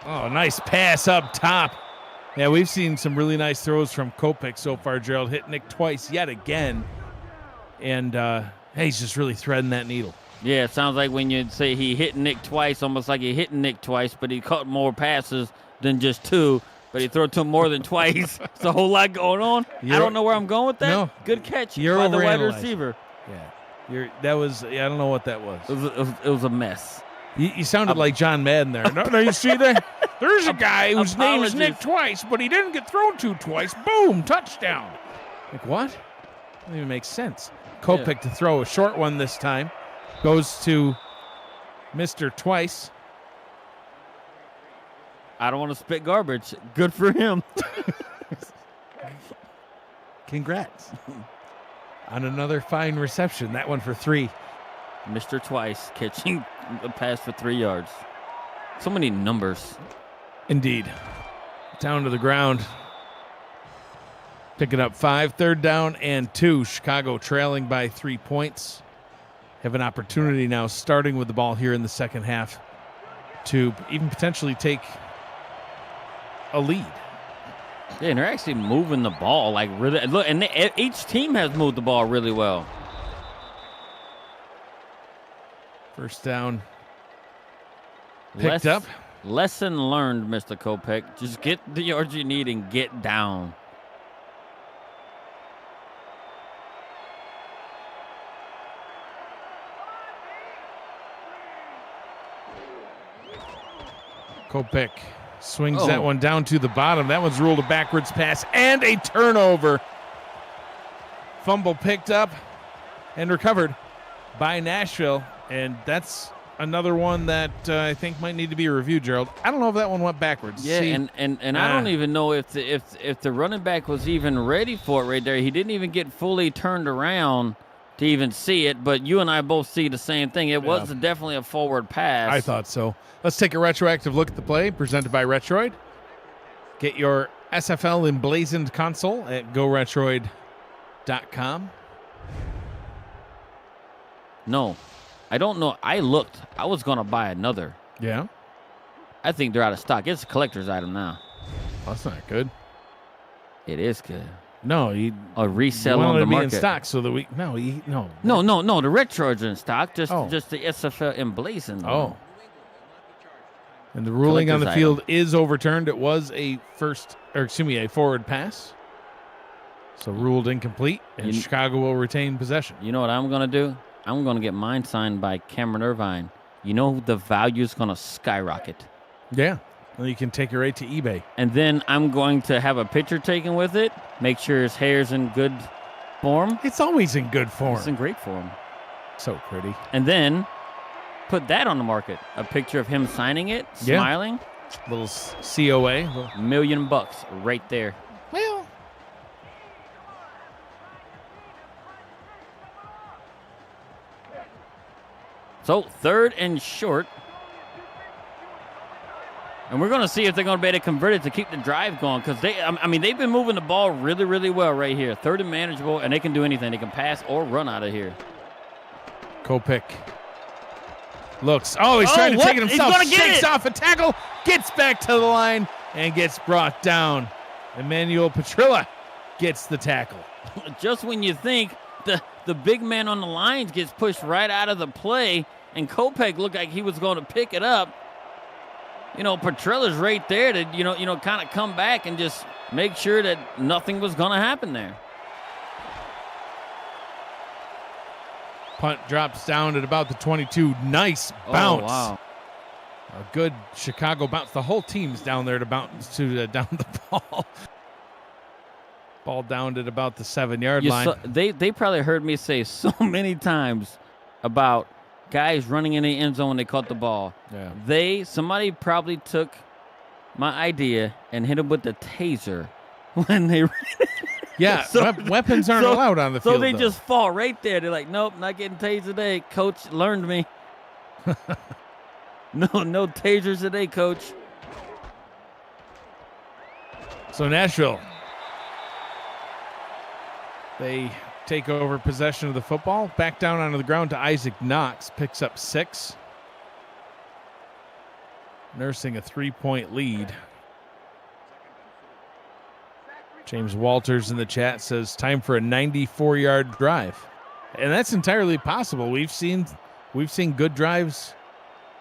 Oh, nice pass up top. Yeah, we've seen some really nice throws from Kopech so far, Gerald. Hit Nick twice yet again. And he's just really threading that needle. Yeah, it sounds like when you say he hit Nick twice, almost like he hit Nick twice, but he caught more passes than just 2. But he threw it to him more than twice. It's a whole lot going on. I don't know where I'm going with that. No. Good catch You're by the wide overanalyzing. receiver. Yeah, I don't know what that was. It was a mess. You sounded like John Madden there. No, you see there? There's a guy whose name is Nick Apologies. twice, but he didn't get thrown to twice. Boom, touchdown. Like, what? Doesn't even make sense. Kopech to throw a short one this time. Goes to Mr. Twice. I don't want to spit garbage. Good for him. Congrats. On another fine reception. That one for 3. Mr. Twice catching a pass for 3 yards. So many numbers. Indeed. Down to the ground. Picking up 5. 3rd down and 2. Chicago trailing by 3 points. Have an opportunity now, starting with the ball here in the second half, to even potentially take a lead. Yeah, and they're actually moving the ball like really. Look, and each team has moved the ball really well. First down picked up. Lesson learned, Mr. Kopech. Just get the yards you need and get down. Kopech swings that one down to the bottom. That one's ruled a backwards pass and a turnover. Fumble picked up and recovered by Nashville. And that's another one that I think might need to be reviewed, Gerald. I don't know if that one went backwards. Yeah, and I don't even know if the running back was even ready for it right there. He didn't even get fully turned around to even see it, but you and I both see the same thing. It was definitely a forward pass. I thought so. Let's take a retroactive look at the play presented by Retroid. Get your SFL emblazoned console at goretroid.com. No, I don't know. I looked. I was going to buy another. Yeah? I think they're out of stock. It's a collector's item now. That's not good. It is good. No, he A resell wanted on the to be market. in stock so that we no. No. The retros are in stock. Just Oh. just the SFL emblazoned. Oh. And the ruling on the Collector's field is overturned. It was a forward pass. So ruled incomplete, and Chicago will retain possession. You know what I'm going to do? I'm going to get mine signed by Cameron Irvine. You know the value is going to skyrocket. Yeah. Well, you can take it right to eBay. And then I'm going to have a picture taken with it, make sure his hair's in good form. It's always in good form. It's in great form. So pretty. And then put that on the market. A picture of him signing it, smiling. Little COA. $1 million right there. Well. So 3rd and short. And we're going to see if they're going to be able to convert it to keep the drive going, because they've been moving the ball really, really well right here. 3rd and manageable, and they can do anything. They can pass or run out of here. Kopech looks. Oh, he's trying to take it himself. He's gonna Shakes off a tackle, gets back to the line, and gets brought down. Emmanuel Petrilla gets the tackle. Just when you think the big man on the lines gets pushed right out of the play, and Kopech looked like he was going to pick it up. Petrilla's right there to, kind of come back and just make sure that nothing was going to happen there. Punt drops down at about the 22. Nice bounce. Oh, wow. A good Chicago bounce. The whole team's down there to bounce down the ball. Ball down at about the 7-yard line. They probably heard me say so many times about guys running in the end zone when they caught the ball. Yeah. Somebody probably took my idea and hit him with the taser when they. Yeah, weapons aren't allowed on the field. So they just fall right there. They're like, nope, not getting tased today. Coach learned me. No tasers today, coach. So Nashville, they take over possession of the football. Back down onto the ground to Isaac Knox. Picks up 6. Nursing a 3-point lead. James Walters in the chat says time for a 94-yard drive. And that's entirely possible. We've seen good drives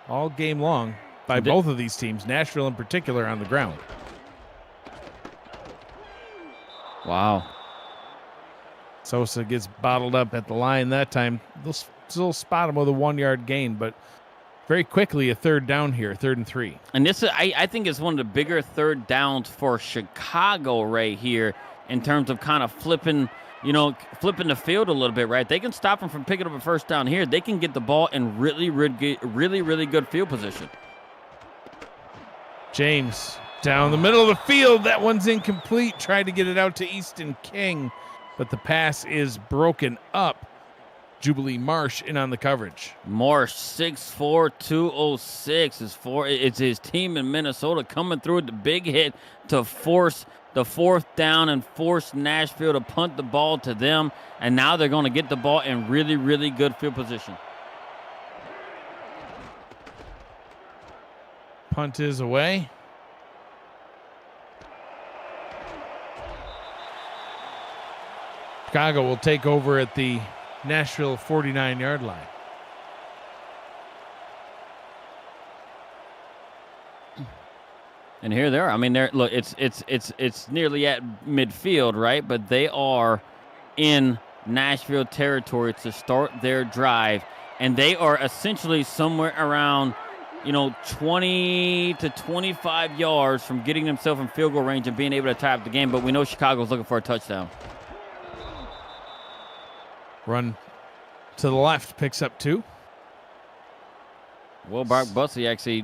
all game long by both of these teams, Nashville in particular, on the ground. Wow. Sosa gets bottled up at the line that time. They'll still spot him with a 1-yard gain, but very quickly a 3rd down here, 3rd and 3. And this, I think, is one of the bigger 3rd downs for Chicago right here in terms of kind of flipping the field a little bit, right? They can stop them from picking up a 1st down here. They can get the ball in really, really good field position. James down the middle of the field. That one's incomplete. Tried to get it out to Easton King, but the pass is broken up. Jubilee Marsh in on the coverage. Marsh, 6'4", 206 it's his team in Minnesota coming through with the big hit to force the 4th down and force Nashville to punt the ball to them. And now they're going to get the ball in really, really good field position. Punt is away. Chicago will take over at the Nashville 49-yard line. And here they are. I mean, look, it's nearly at midfield, right? But they are in Nashville territory to start their drive, and they are essentially somewhere around, 20 to 25 yards from getting themselves in field goal range and being able to tie up the game. But we know Chicago's looking for a touchdown. Run to the left, picks up 2. Well, Brock Bussey actually,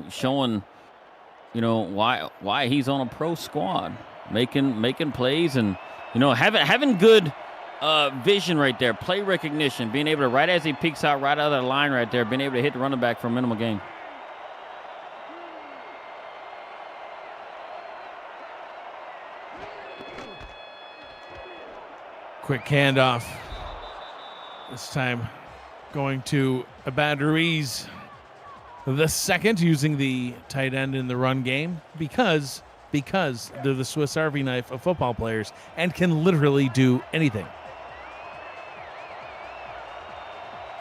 showing, why he's on a pro squad, making plays and, having good vision right there, play recognition, being able to, right as he peeks out right out of the line right there, being able to hit the running back for a minimal gain. Quick handoff. This time going to Abad Ruiz, the second, using the tight end in the run game because because they're the Swiss Army knife of football players and can literally do anything.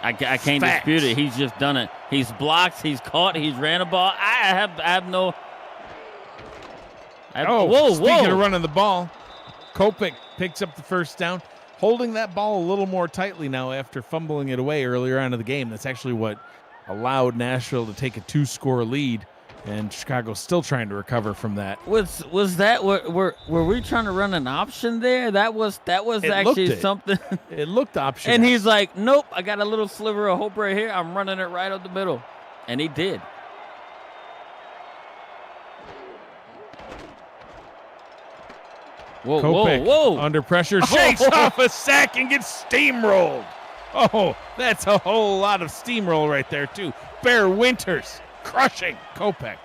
I can't dispute it. He's just done it. He's blocked. He's caught. He's ran a ball. Whoa! Speaking of running the ball, Kopech picks up the first down, holding that ball a little more tightly now after fumbling it away earlier on in the game. That's actually what allowed Nashville to take a 2-score lead, and Chicago's still trying to recover from that. Was that were we trying to run an option there? That was actually something. It looked optional. And he's like, nope, I got a little sliver of hope right here. I'm running it right up the middle. And he did. Whoa. Under pressure, shakes off a sack and gets steamrolled. Oh, that's a whole lot of steamroll right there, too. Bear Winters crushing Kopech.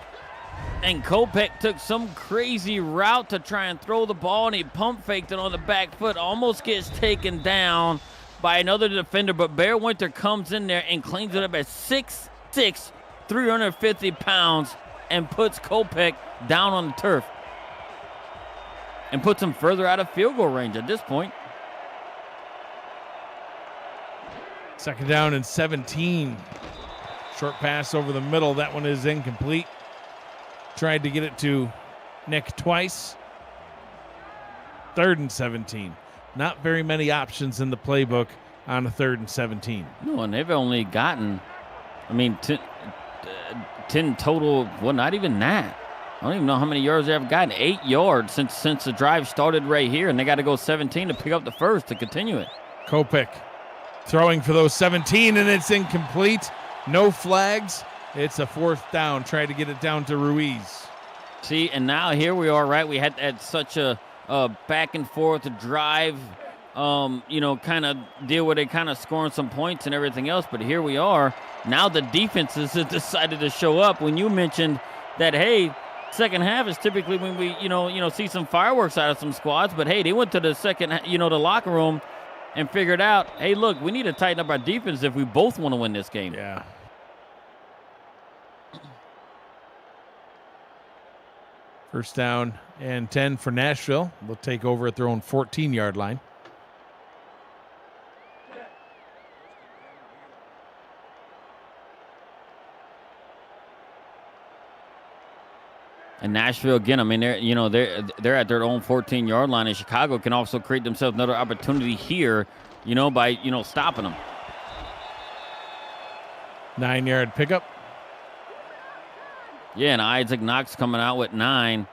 And Kopech took some crazy route to try and throw the ball, and he pump faked it on the back foot. Almost gets taken down by another defender, but Bear Winter comes in there and cleans it up at 6'6", 350 pounds, and puts Kopech down on the turf. And puts him further out of field goal range at this point. Second down and 17. Short pass over the middle. That one is incomplete. Tried to get it to Nick twice. 3rd and 17. Not very many options in the playbook on a 3rd and 17. No, and they've only gotten, 10 total. Well, not even that. I don't even know how many yards they've gotten. 8 yards since the drive started right here, and they got to go 17 to pick up the first to continue it. Kopech throwing for those 17, and it's incomplete. No flags. It's a 4th down. Try to get it down to Ruiz. See, and now here we are, right? We had such a back and forth drive, kind of deal with it, kind of scoring some points and everything else. But here we are. Now the defenses have decided to show up. When you mentioned that, hey, second half is typically when we, see some fireworks out of some squads. But, hey, they went to the the locker room and figured out, hey, look, we need to tighten up our defense if we both want to win this game. Yeah. First down and 10 for Nashville. They'll take over at their own 14-yard line. And Nashville, again, they're at their own 14-yard line, and Chicago can also create themselves another opportunity here, by stopping them. 9-yard pickup. Yeah, and Isaac Knox coming out with 9.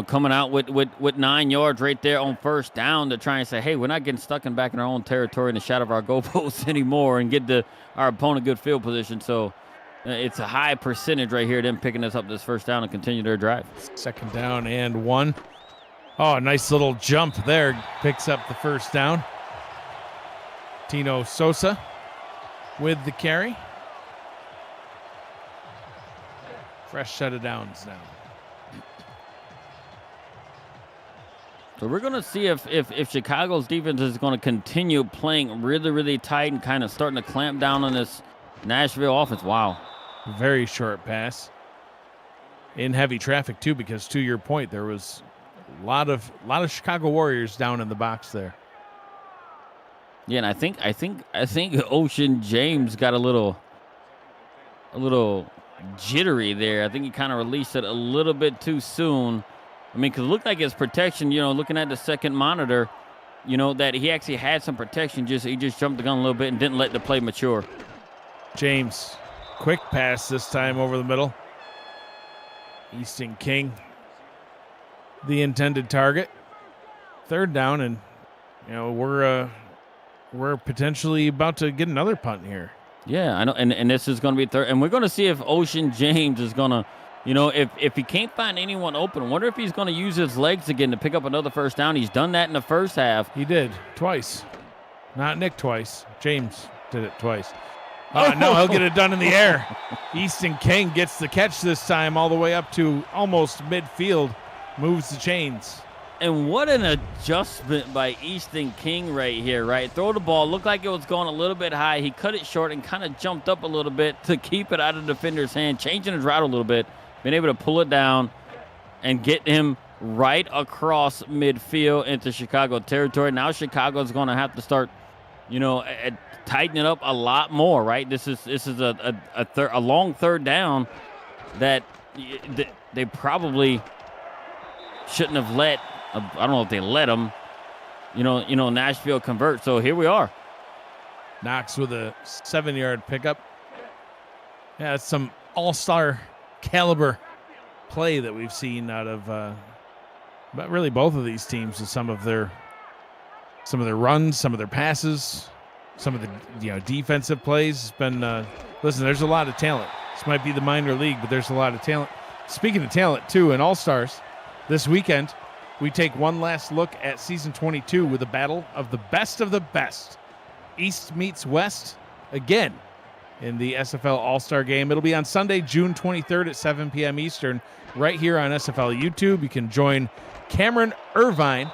Coming out with 9 yards right there on first down to try and say, hey, we're not getting stuck back in our own territory in the shadow of our goalposts anymore and get our opponent good field position. So it's a high percentage right here, them picking us up this first down and continue their drive. Second down and 1. Oh, a nice little jump there. Picks up the first down. Tino Sosa with the carry. Fresh set of downs now. So we're going to see if Chicago's defense is going to continue playing really, really tight and kind of starting to clamp down on this Nashville offense. Wow. Very short pass. In heavy traffic, too, because to your point, there was a lot of Chicago Warriors down in the box there. Yeah, and I think Ocean James got a little jittery there. I think he kind of released it a little bit too soon. Because it looked like his protection, looking at the second monitor, that he actually had some protection. He just jumped the gun a little bit and didn't let the play mature. James, quick pass this time over the middle. Easton King, the intended target. 3rd down, and we're potentially about to get another punt here. Yeah, I know, and this is going to be 3rd, and we're going to see if Ocean James is going to, if he can't find anyone open, I wonder if he's going to use his legs again to pick up another first down. He's done that in the first half. He did twice, not Nick twice. James did it twice. No, he'll get it done in the air. Easton King gets the catch this time all the way up to almost midfield, moves the chains. And what an adjustment by Easton King right here, right? Throw the ball, looked like it was going a little bit high. He cut it short and kind of jumped up a little bit to keep it out of the defender's hand, changing his route a little bit, been able to pull it down and get him right across midfield into Chicago territory. Now Chicago's going to have to start, tighten it up a lot more, right? This is a long third down that they probably shouldn't have let. I don't know if they let them, Nashville convert. So here we are. Knox with a 7-yard pickup. Yeah, it's some all-star caliber play that we've seen out of, but really both of these teams with some of their runs, some of their passes, some of the defensive plays. It's been listen. There's a lot of talent. This might be the minor league, but there's a lot of talent. Speaking of talent, too, in All-Stars, this weekend we take one last look at season 22 with a battle of the best. East meets West again in the SFL All-Star Game. It'll be on Sunday, June 23rd at 7 p.m. Eastern, right here on SFL YouTube. You can join Cameron Irvine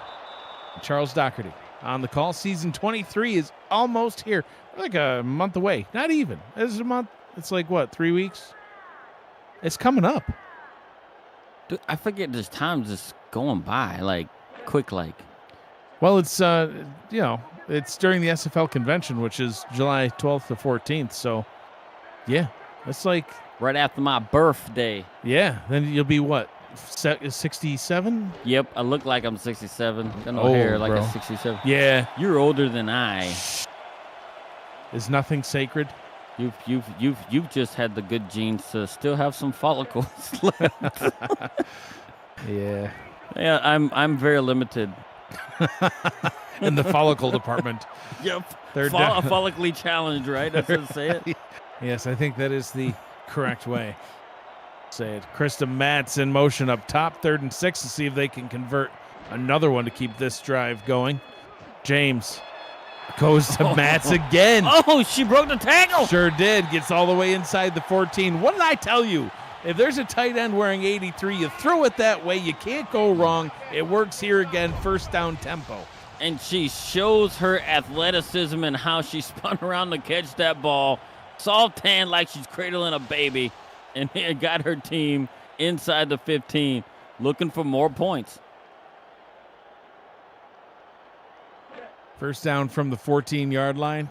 and Charles Doherty on the call. Season 23 is almost here. We're like a month away. Not even. It's a month. It's like, what, 3 weeks? It's coming up. Dude, I forget this time's just going by, like, quick like. Well, it's, it's during the SFL convention, which is July 12th to 14th. So, yeah, it's like right after my birthday. Yeah, then you'll be what, 67? Yep, I look like I'm 67. Got no hair like bro. I'm 67. Yeah, you're older than I. Is nothing sacred? You've just had the good genes to still have some follicles left. Yeah. Yeah, I'm very limited. In the follicle department. Yep. Follically challenged, right? That's what say it. Yes, I think that is the correct way. Say it. Krista Matz in motion up top, 3rd and 6 to see if they can convert another one to keep this drive going. James goes to Matz again. Oh, she broke the tackle. Sure did. Gets all the way inside the 14. What did I tell you? If there's a tight end wearing 83, you throw it that way. You can't go wrong. It works here again, first down tempo. And she shows her athleticism and how she spun around to catch that ball. Soft hand like she's cradling a baby. And it got her team inside the 15, looking for more points. First down from the 14-yard line.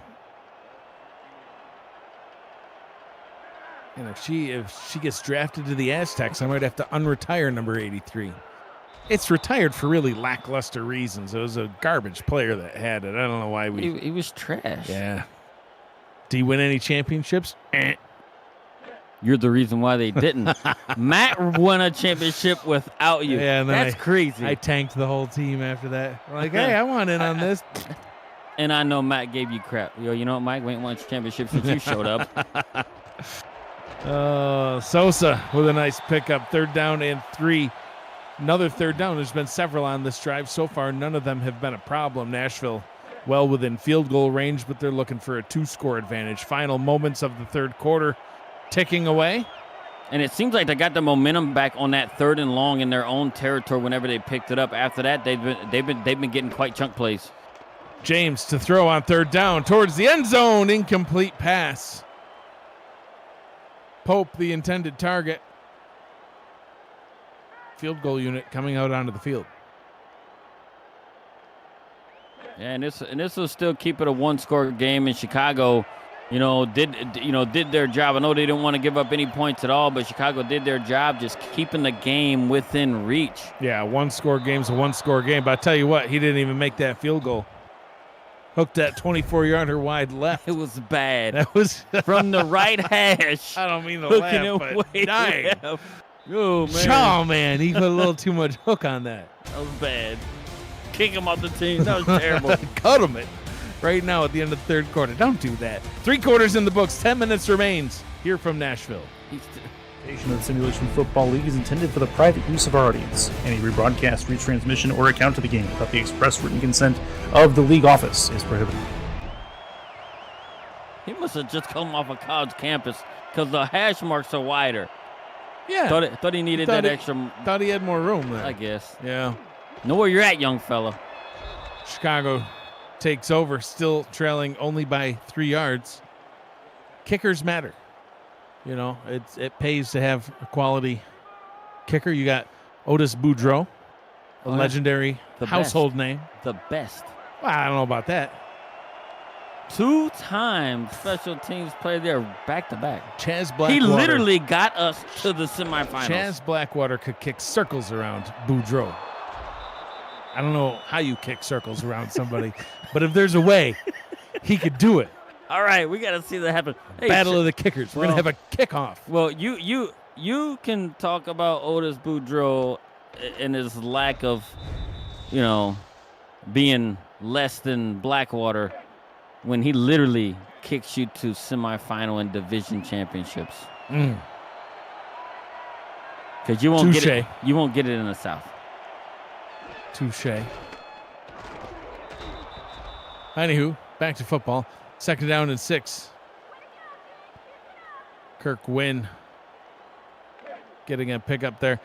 And if she gets drafted to the Aztecs, I might have to unretire number 83. It's retired for really lackluster reasons. It was a garbage player that had it. I don't know why he was trash. Yeah. Do you win any championships? You're the reason why they didn't. Matt won a championship without you. Yeah, that's crazy. I tanked the whole team after that. Like, hey, I want in on this. And I know Matt gave you crap. You know what, Mike? We ain't won a championship since you showed up. Sosa with a nice pickup. 3rd down and 3. Another 3rd down. There's been several on this drive so far. None of them have been a problem. Nashville well within field goal range, but they're looking for a 2-score advantage. Final moments of the 3rd quarter ticking away. And it seems like they got the momentum back on that 3rd and long in their own territory whenever they picked it up. After that, they've been getting quite chunk plays. James to throw on 3rd down towards the end zone. Incomplete pass. Pope, the intended target. Field goal unit coming out onto the field. Yeah, and this will still keep it a 1-score game. In Chicago, did their job. I know they didn't want to give up any points at all, but Chicago did their job just keeping the game within reach. Yeah, 1-score game's a 1-score game. But I tell you what, he didn't even make that field goal. Hooked that 24-yarder wide left. It was bad. That was from the right hash. I don't mean to laugh, but dying. Left. Oh, man. Oh, man, he put a little too much hook on that. That was bad. Kick him off the team. That was terrible. Cut him it right now at the end of the 3rd quarter. Don't do that. 3 quarters in the books. 10 minutes remains here from Nashville. Of the Simulation Football League is intended for the private use of our audience. Any rebroadcast, retransmission, or account of the game without the express written consent of the league office is prohibited. He must have just come off a college campus because the hash marks are wider. Yeah. Thought he needed that extra. Thought he had more room there. I guess. Yeah. Know where you're at, young fella. Chicago takes over, still trailing only by 3 yards. Kickers matter. It pays to have a quality kicker. You got Otis Boudreaux, a Oh, yeah. legendary The household name. The best. Well, I don't know about that. 2-time special teams player there back-to-back. Chaz Blackwater. He literally got us to the semifinals. Chaz Blackwater could kick circles around Boudreaux. I don't know how you kick circles around somebody, but if there's a way, he could do it. All right, we got to see that happen. Hey, Battle of the kickers. We're going to have a kickoff. Well, you can talk about Otis Boudreaux and his lack of, being less than Blackwater when he literally kicks you to semifinal and division championships. Because you won't get it. You won't get it in the South. Touche. Anywho, back to football. 2nd down and 6. Kirk Wynn getting a pickup there.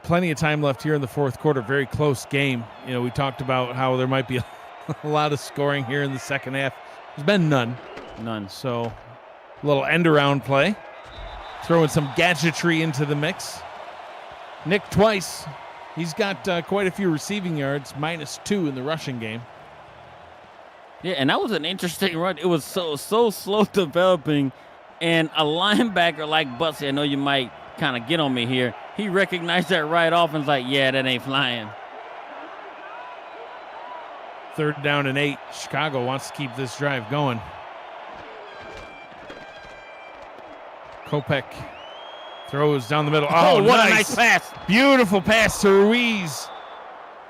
Plenty of time left here in the 4th quarter. Very close game. We talked about how there might be a lot of scoring here in the second half. There's been none. So a little end around play. Throwing some gadgetry into the mix. Nick twice. He's got quite a few receiving yards, -2 in the rushing game. Yeah, and that was an interesting run. It was so slow developing, and a linebacker like Butsy, I know you might kind of get on me here, he recognized that right off and was like, yeah, that ain't flying. 3rd down and 8. Chicago wants to keep this drive going. Kopech throws down the middle. Oh, what a nice pass. Beautiful pass to Ruiz.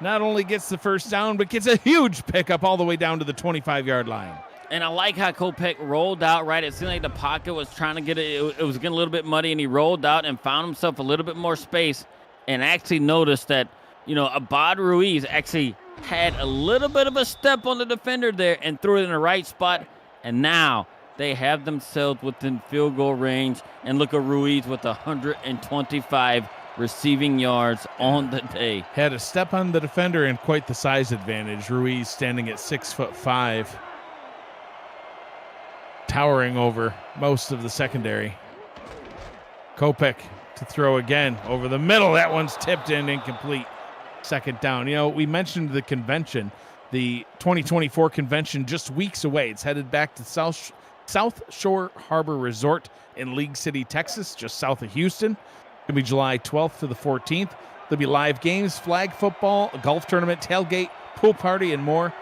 Not only gets the first down, but gets a huge pickup all the way down to the 25-yard line. And I like how Kopech rolled out, right? It seemed like the pocket was trying to get it. It was getting a little bit muddy, and he rolled out and found himself a little bit more space and actually noticed that, Abad Ruiz actually had a little bit of a step on the defender there and threw it in the right spot. And now they have themselves within field goal range. And look at Ruiz with 125 receiving yards on the day. Had a step on the defender and quite the size advantage. Ruiz standing at 6'5", towering over most of the secondary. Kopech to throw again over the middle. That one's tipped in, incomplete. 2nd down. We mentioned the convention, the 2024 convention, just weeks away. It's headed back to South Shore Harbor Resort in League City, Texas, just south of Houston. It'll be July 12th to the 14th. There'll be live games, flag football, a golf tournament, tailgate, pool party, and more.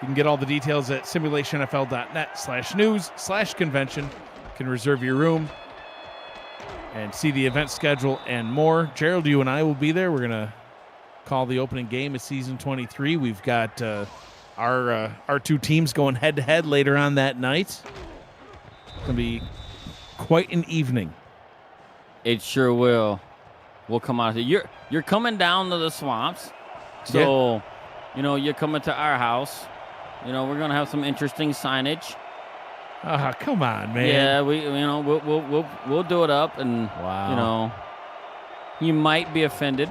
You can get all the details at simulationfl.net/news/convention. You can reserve your room and see the event schedule and more. Gerald, you and I will be there. We're going to call the opening game of season 23. We've got our two teams going head-to-head later on that night. It's going to be quite an evening. It sure will. We'll come out here. You're coming down to the swamps, so you're coming to our house. We're gonna have some interesting signage. Come on, man. Yeah, we'll do it up, and wow. You might be offended.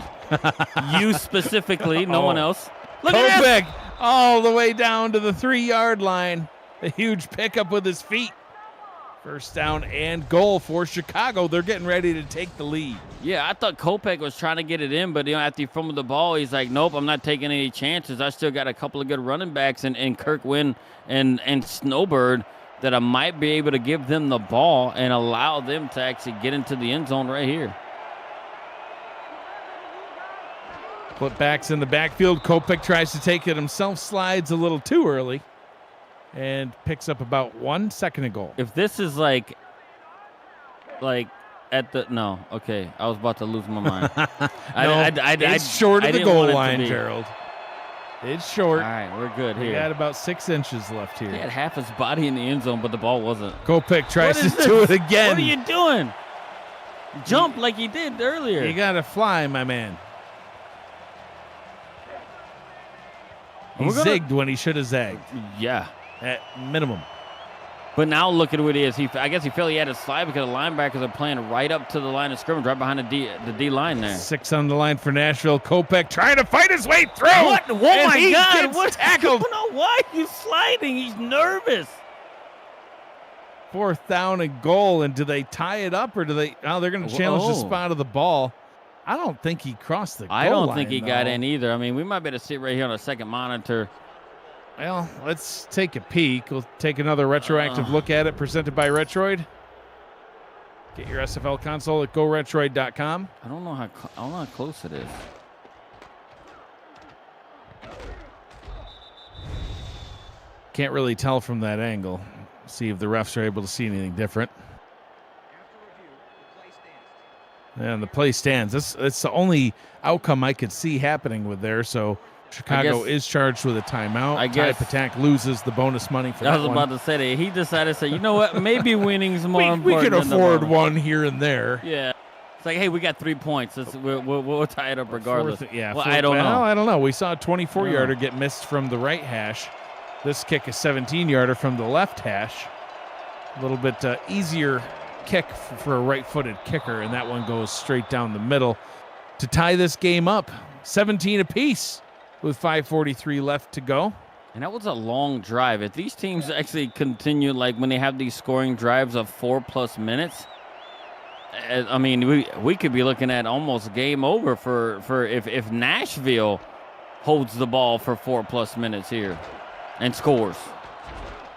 You specifically, no one else. Look at that! All the way down to the 3-yard line. A huge pickup with his feet. 1st down and goal for Chicago. They're getting ready to take the lead. Yeah, I thought Kopech was trying to get it in, but after he fumbled the ball, he's like, nope, I'm not taking any chances. I still got a couple of good running backs and Kirk Wynn and Snowbird that I might be able to give them the ball and allow them to actually get into the end zone right here. Flip backs in the backfield. Kopech tries to take it himself, slides a little too early, and picks up about 1 second and goal. If this is like at the no, okay, I was about to lose my mind. It's short of the goal line, Gerald. It's short. All right, we're good here. We got about 6 inches left here. He had half his body in the end zone, but the ball wasn't. Kopech tries to do it again. What are you doing? Jump like he did earlier. You got to fly, my man. He zigged when he should have zagged. Yeah. At minimum. But now look at what he is. I guess he felt he had to slide because the linebackers are playing right up to the line of scrimmage, right behind the D line there. 6 on the line for Nashville. Kopech trying to fight his way through. What? Oh, my God. What's tackled? Why are you sliding? He's nervous. 4th down and goal. And do they tie it up or do they? Oh, they're going to challenge the spot of the ball. I don't think he crossed the goal I don't line, think he though. got in either. I mean, we might be able to sit right here on a second monitor. Well, let's take a peek. We'll take another retroactive look at it, presented by Retroid. Get your SFL console at goretroid.com. I don't know how close it is. Can't really tell from that angle. See if the refs are able to see anything different. And the play stands. That's the only outcome I could see happening with there. So Chicago is charged with a timeout. I guess Patak loses the bonus money for that I was about to say that. He decided to say, you know what? Maybe winning's more important. We can than the afford bonus. one here and there. Yeah. It's like, hey, we got 3 points. We'll tie it up regardless. I don't know. I don't know. We saw a 24-yarder get missed from the right hash. This kick a 17-yarder from the left hash. A little bit easier kick for a right-footed kicker, and that one goes straight down the middle to tie this game up. 17 apiece with 5:43 left to go. And that was a long drive. If these teams actually continue, like when they have these scoring drives of 4+ minutes, I mean, we could be looking at almost game over for if Nashville holds the ball for 4+ minutes here and scores.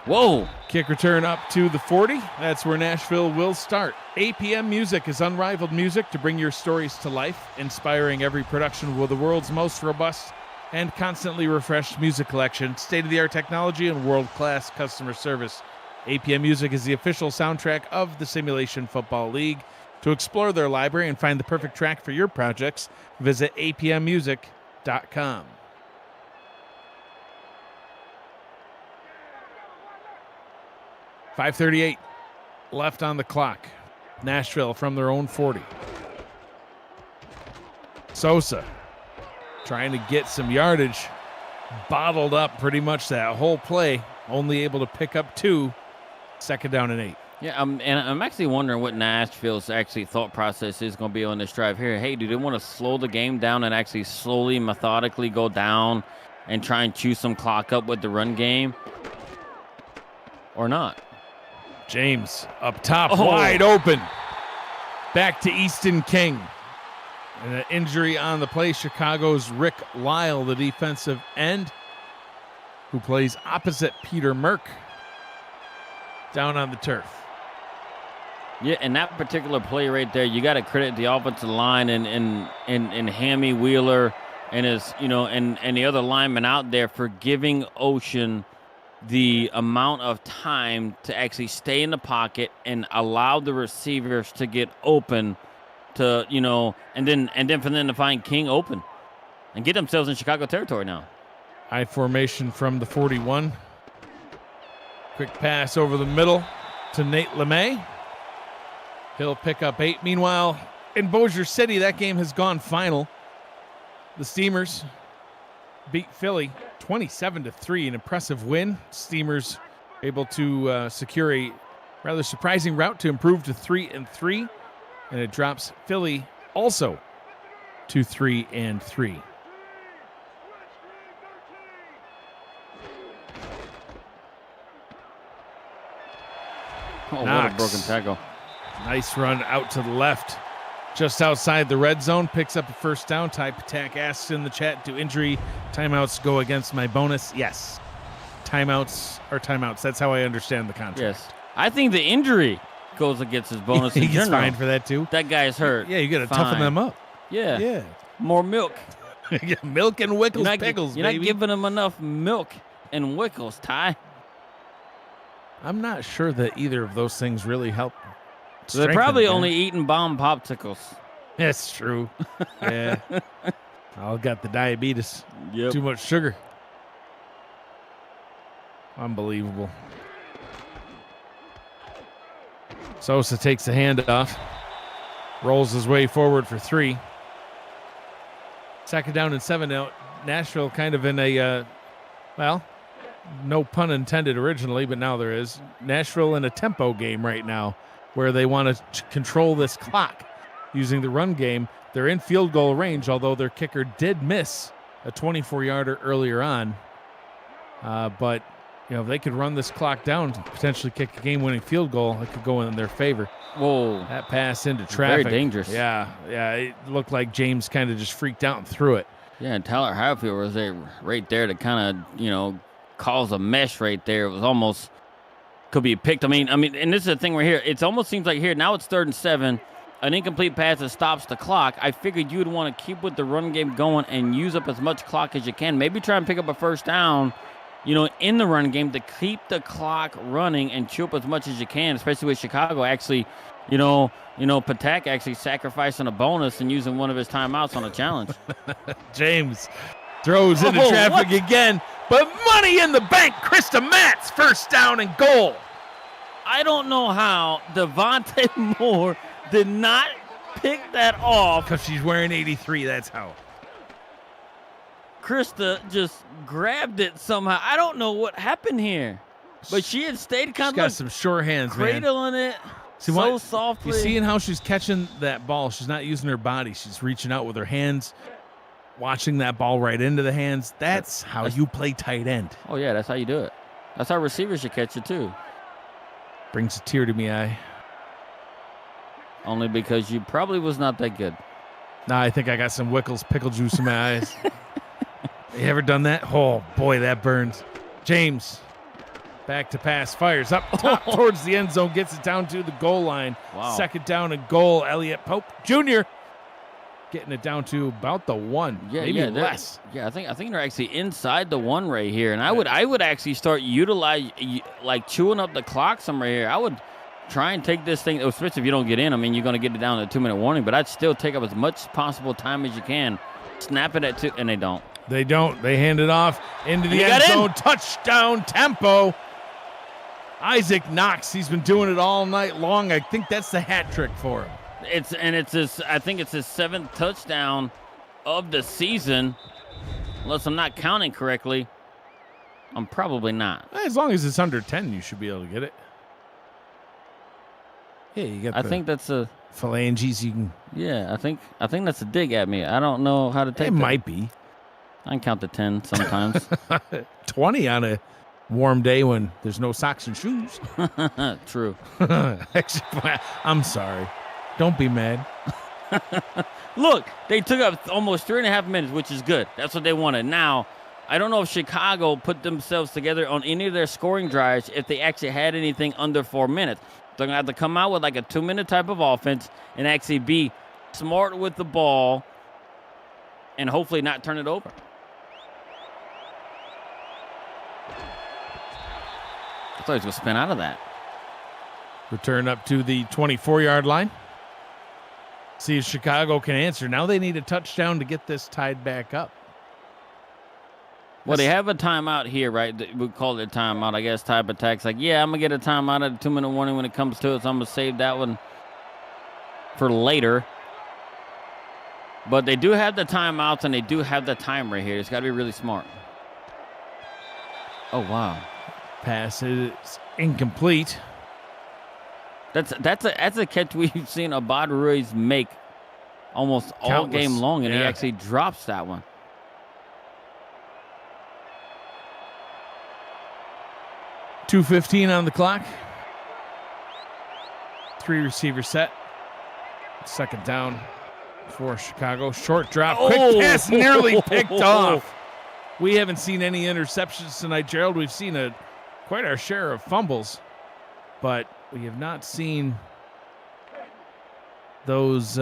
Whoa. Kick return up to the 40. That's where Nashville will start. APM Music is unrivaled music to bring your stories to life, inspiring every production with the world's most robust and constantly refreshed music collection, state-of-the-art technology, and world-class customer service. APM Music is the official soundtrack of the Simulation Football League. To explore their library and find the perfect track for your projects, visit apmmusic.com. .538 left on the clock. Nashville from their own 40. Sosa trying to get some yardage. Bottled up pretty much that whole play. Only able to pick up 2. Second down and 8. Yeah, and I'm actually wondering what Nashville's actually thought process is going to be on this drive here. Hey, do they want to slow the game down and actually slowly, methodically go down and try and chew some clock up with the run game? Or not? James up top, wide open. Back to Easton King. And an injury on the play. Chicago's Rick Lyle, the defensive end, who plays opposite Peter Merck, down on the turf. Yeah, and that particular play right there, you got to credit the offensive line and Hammy Wheeler and his, and the other linemen out there for giving Ocean the amount of time to actually stay in the pocket and allow the receivers to get open to, and then for them to find King open and get themselves in Chicago territory now. High formation from the 41. Quick pass over the middle to Nate LeMay. He'll pick up 8. Meanwhile, in Bossier City, that game has gone final. The Steamers beat Philly 27-3, an impressive win. Steamers able to secure a rather surprising route to improve to 3-3, and it drops Philly also to 3-3. Oh, Knox. what a broken tackle. Nice run out to the left. Just outside the red zone, picks up a first down. Ty Patak asks in the chat, do injury timeouts go against my bonus? Yes. Timeouts are timeouts. That's how I understand the contract. Yes. I think the injury goes against his bonus in He's general. fine for that too. That guy's hurt. Yeah, you got to toughen them up. Yeah. Yeah. More milk. Milk and Wickles pickles, You're baby. not giving him enough milk and Wickles, Ty. I'm not sure that either of those things really help. So they're probably only eating bomb popsicles. That's true. Yeah. I got the diabetes. Yep. Too much sugar. Unbelievable. Sosa takes the handoff. Rolls his way forward for 3. Second down and 7 now. Nashville kind of in a, no pun intended originally, but now there is. Nashville in a tempo game right now where they want to control this clock using the run game. They're in field goal range, although their kicker did miss a 24-yarder earlier on. But if they could run this clock down, potentially kick a game-winning field goal, it could go in their favor. Whoa. That pass into traffic. Very dangerous. Yeah. It looked like James kind of just freaked out and threw it. Yeah, and Tyler Highfield was there right there to kind of, cause a mesh right there. It was almost could be picked. I mean, and this is the thing right here. It almost seems like here, now it's 3rd and 7. An incomplete pass that stops the clock. I figured you would want to keep with the run game going and use up as much clock as you can. Maybe try and pick up a first down, in the run game to keep the clock running and chew up as much as you can, especially with Chicago actually, Patak actually sacrificing a bonus and using one of his timeouts on a challenge. James throws into traffic again, but money in the bank. Krista Matz, first down and goal. I don't know how Devontae Moore did not pick that off. Because she's wearing 83, that's how. Krista just grabbed it somehow. I don't know what happened here. But she had stayed kind of got some sure hands, cradling man. It so softly. You seeing how she's catching that ball? She's not using her body. She's reaching out with her hands, watching that ball right into the hands. That's how you play tight end. Oh, yeah, that's how you do it. That's how receivers should catch it, too. Brings a tear to my eye. Only because you probably was not that good. Nah, I think I got some Wickles pickle juice in my eyes. You ever done that? Oh, boy, that burns. James, back to pass, fires up top towards the end zone, gets it down to the goal line. Wow. 2nd down and goal. Elliott Pope Jr. getting it down to about the 1, maybe less. Yeah, I think they're actually inside the 1 right here. And I would actually start chewing up the clock some right here. I would try and take this thing, especially if you don't get in. I mean, you're going to get it down to a 2-minute warning, but I'd still take up as much possible time as you can. Snap it at 2, and they don't. They don't. They hand it off into the end zone. Touchdown tempo. Isaac Knox, he's been doing it all night long. I think that's the hat trick for him. I think it's his 7th touchdown of the season, unless I'm not counting correctly. I'm probably not. As long as it's under 10, you should be able to get it. Yeah, you got. I think that's a phalanges. You can. Yeah, I think that's a dig at me. I don't know how to take it. It might be. I can count to 10 sometimes. 20 on a warm day when there's no socks and shoes. True. I'm sorry. Don't be mad. Look, they took up almost 3.5 minutes, which is good. That's what they wanted. Now, I don't know if Chicago put themselves together on any of their scoring drives if they actually had anything under 4 minutes. They're going to have to come out with like a 2-minute type of offense and actually be smart with the ball and hopefully not turn it over. I thought he was going to spin out of that. Return up to the 24-yard line. See if Chicago can answer. Now they need a touchdown to get this tied back up. Well, they have a timeout here, right? We call it a timeout. I guess type attacks like, yeah, I'm going to get a timeout at a 2-minute warning when it comes to it, so I'm going to save that one for later. But they do have the timeouts, and they do have the time right here. It's got to be really smart. Oh, wow. Pass is incomplete. That's a catch we've seen Abad Ruiz make almost all game long, and he actually drops that one. .2:15 on the clock. 3 receiver set. 2nd down for Chicago. Short drop. Quick pass nearly picked off. We haven't seen any interceptions tonight, Gerald. We've seen quite our share of fumbles, but we have not seen those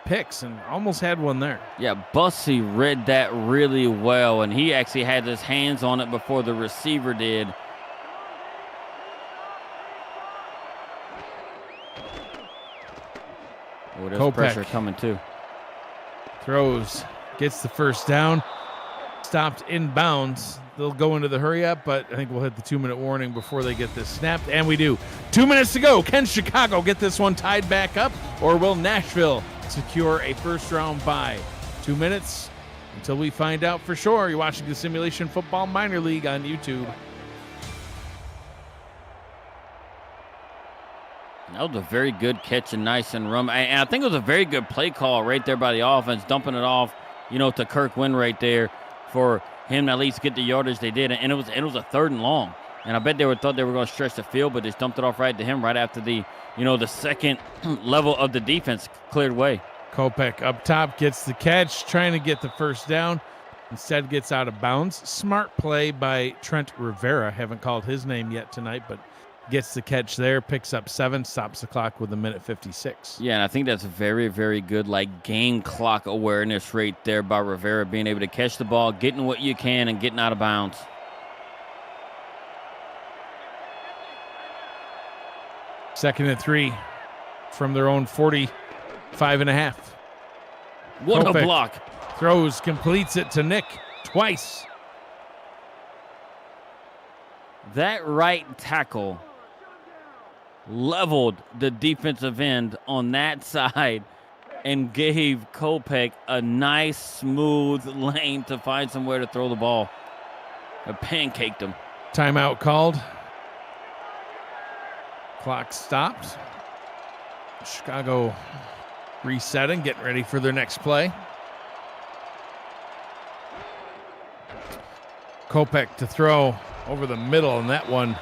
picks, and almost had one there. Yeah, Bussy read that really well, and he actually had his hands on it before the receiver did. Oh, there's pressure coming too. Throws, gets the first down, stopped in bounds. They'll go into the hurry up, but I think we'll hit the 2-minute warning before they get this snapped, and we do. 2 minutes to go. Can Chicago get this one tied back up, or will Nashville secure a first-round bye? 2 minutes until we find out for sure. You're watching the Simulation Football Minor League on YouTube. That was a very good catch and nice and run. And I think it was a very good play call right there by the offense, dumping it off, to Kirk Wynn right there for him to at least get the yardage they did. And it was a 3rd and long. And I bet thought they were going to stretch the field, but just dumped it off right to him right after the second level of the defense cleared way. Kopech up top gets the catch, trying to get the first down. Instead gets out of bounds. Smart play by Trent Rivera. Haven't called his name yet tonight, but gets the catch there, picks up 7, stops the clock with 1:56. Yeah, and I think that's very, very good, like, game clock awareness right there by Rivera, being able to catch the ball, getting what you can, and getting out of bounds. Second and 3 from their own 45.5. What Kopech a block. throws, completes it to Nick twice. That right tackle leveled the defensive end on that side and gave Kopech a nice, smooth lane to find somewhere to throw the ball. It pancaked him. Timeout called. Clock stopped. Chicago resetting, getting ready for their next play. Kopech to throw over the middle, and that one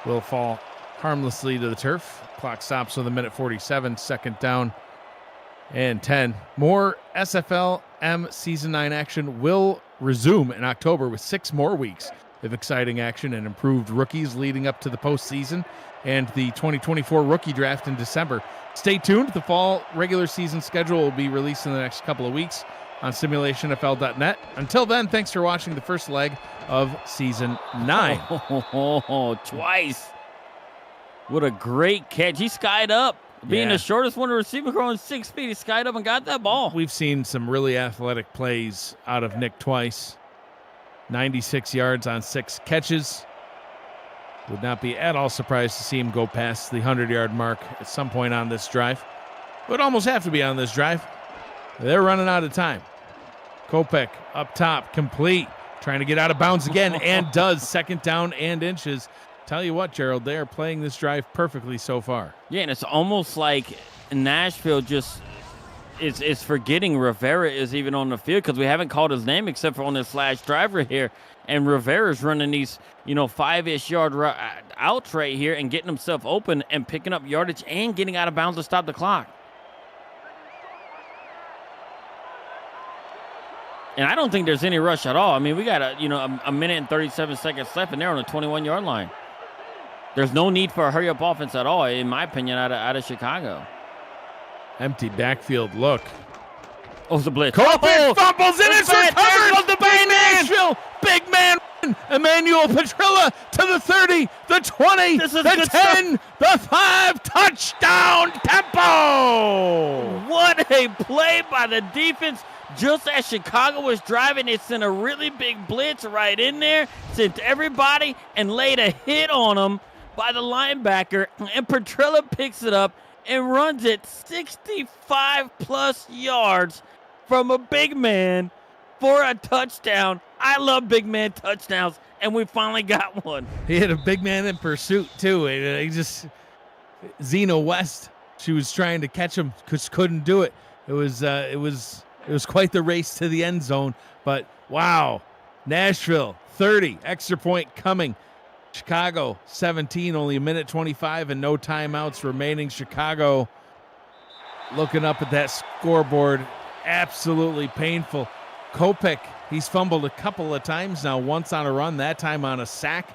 will fall harmlessly to the turf. Clock stops with 1:47, 2nd down and 10. More SFLM Season 9 action will resume in October with 6 more weeks of exciting action and improved rookies leading up to the postseason and the 2024 rookie draft in December. Stay tuned. The fall regular season schedule will be released in the next couple of weeks on simulationfl.net. Until then, thanks for watching the first leg of Season 9. Twice. What a great catch. He skied up. Being the shortest one to receive, growing 6 feet, he skied up and got that ball. We've seen some really athletic plays out of Nick twice. 96 yards on 6 catches. Would not be at all surprised to see him go past the 100-yard mark at some point on this drive. Would almost have to be on this drive. They're running out of time. Kopech up top, complete. Trying to get out of bounds again, and does. 2nd down and inches. Tell you what, Gerald, they are playing this drive perfectly so far. Yeah, and it's almost like Nashville just is forgetting Rivera is even on the field because we haven't called his name except for on this last drive right here. And Rivera's running these, 5-ish yard outs right here and getting himself open and picking up yardage and getting out of bounds to stop the clock. And I don't think there's any rush at all. I mean, we got a minute and 37 seconds left, and they're on the 21-yard line. There's no need for a hurry-up offense at all, in my opinion, out of Chicago. Empty backfield look. Oh, it's a blitz. Kopech fumbles, and it's recovered by Nashville. Big man. Emmanuel Petrilla to the 30, the 20, the 10, the 5. Touchdown, Tempo. What a play by the defense. Just as Chicago was driving, it sent a really big blitz right in there, sent everybody, and laid a hit on them by the linebacker. And Petrilla picks it up and runs it 65-plus yards from a big man for a touchdown. I love big man touchdowns, and we finally got one. He had a big man in pursuit, too. Zeno West, she was trying to catch him, couldn't do it. It was quite the race to the end zone, but wow. Nashville 30, extra point coming. Chicago 17, only 1:25 and no timeouts remaining. Chicago looking up at that scoreboard, absolutely painful. Kopech, he's fumbled a couple of times now, once on a run, that time on a sack,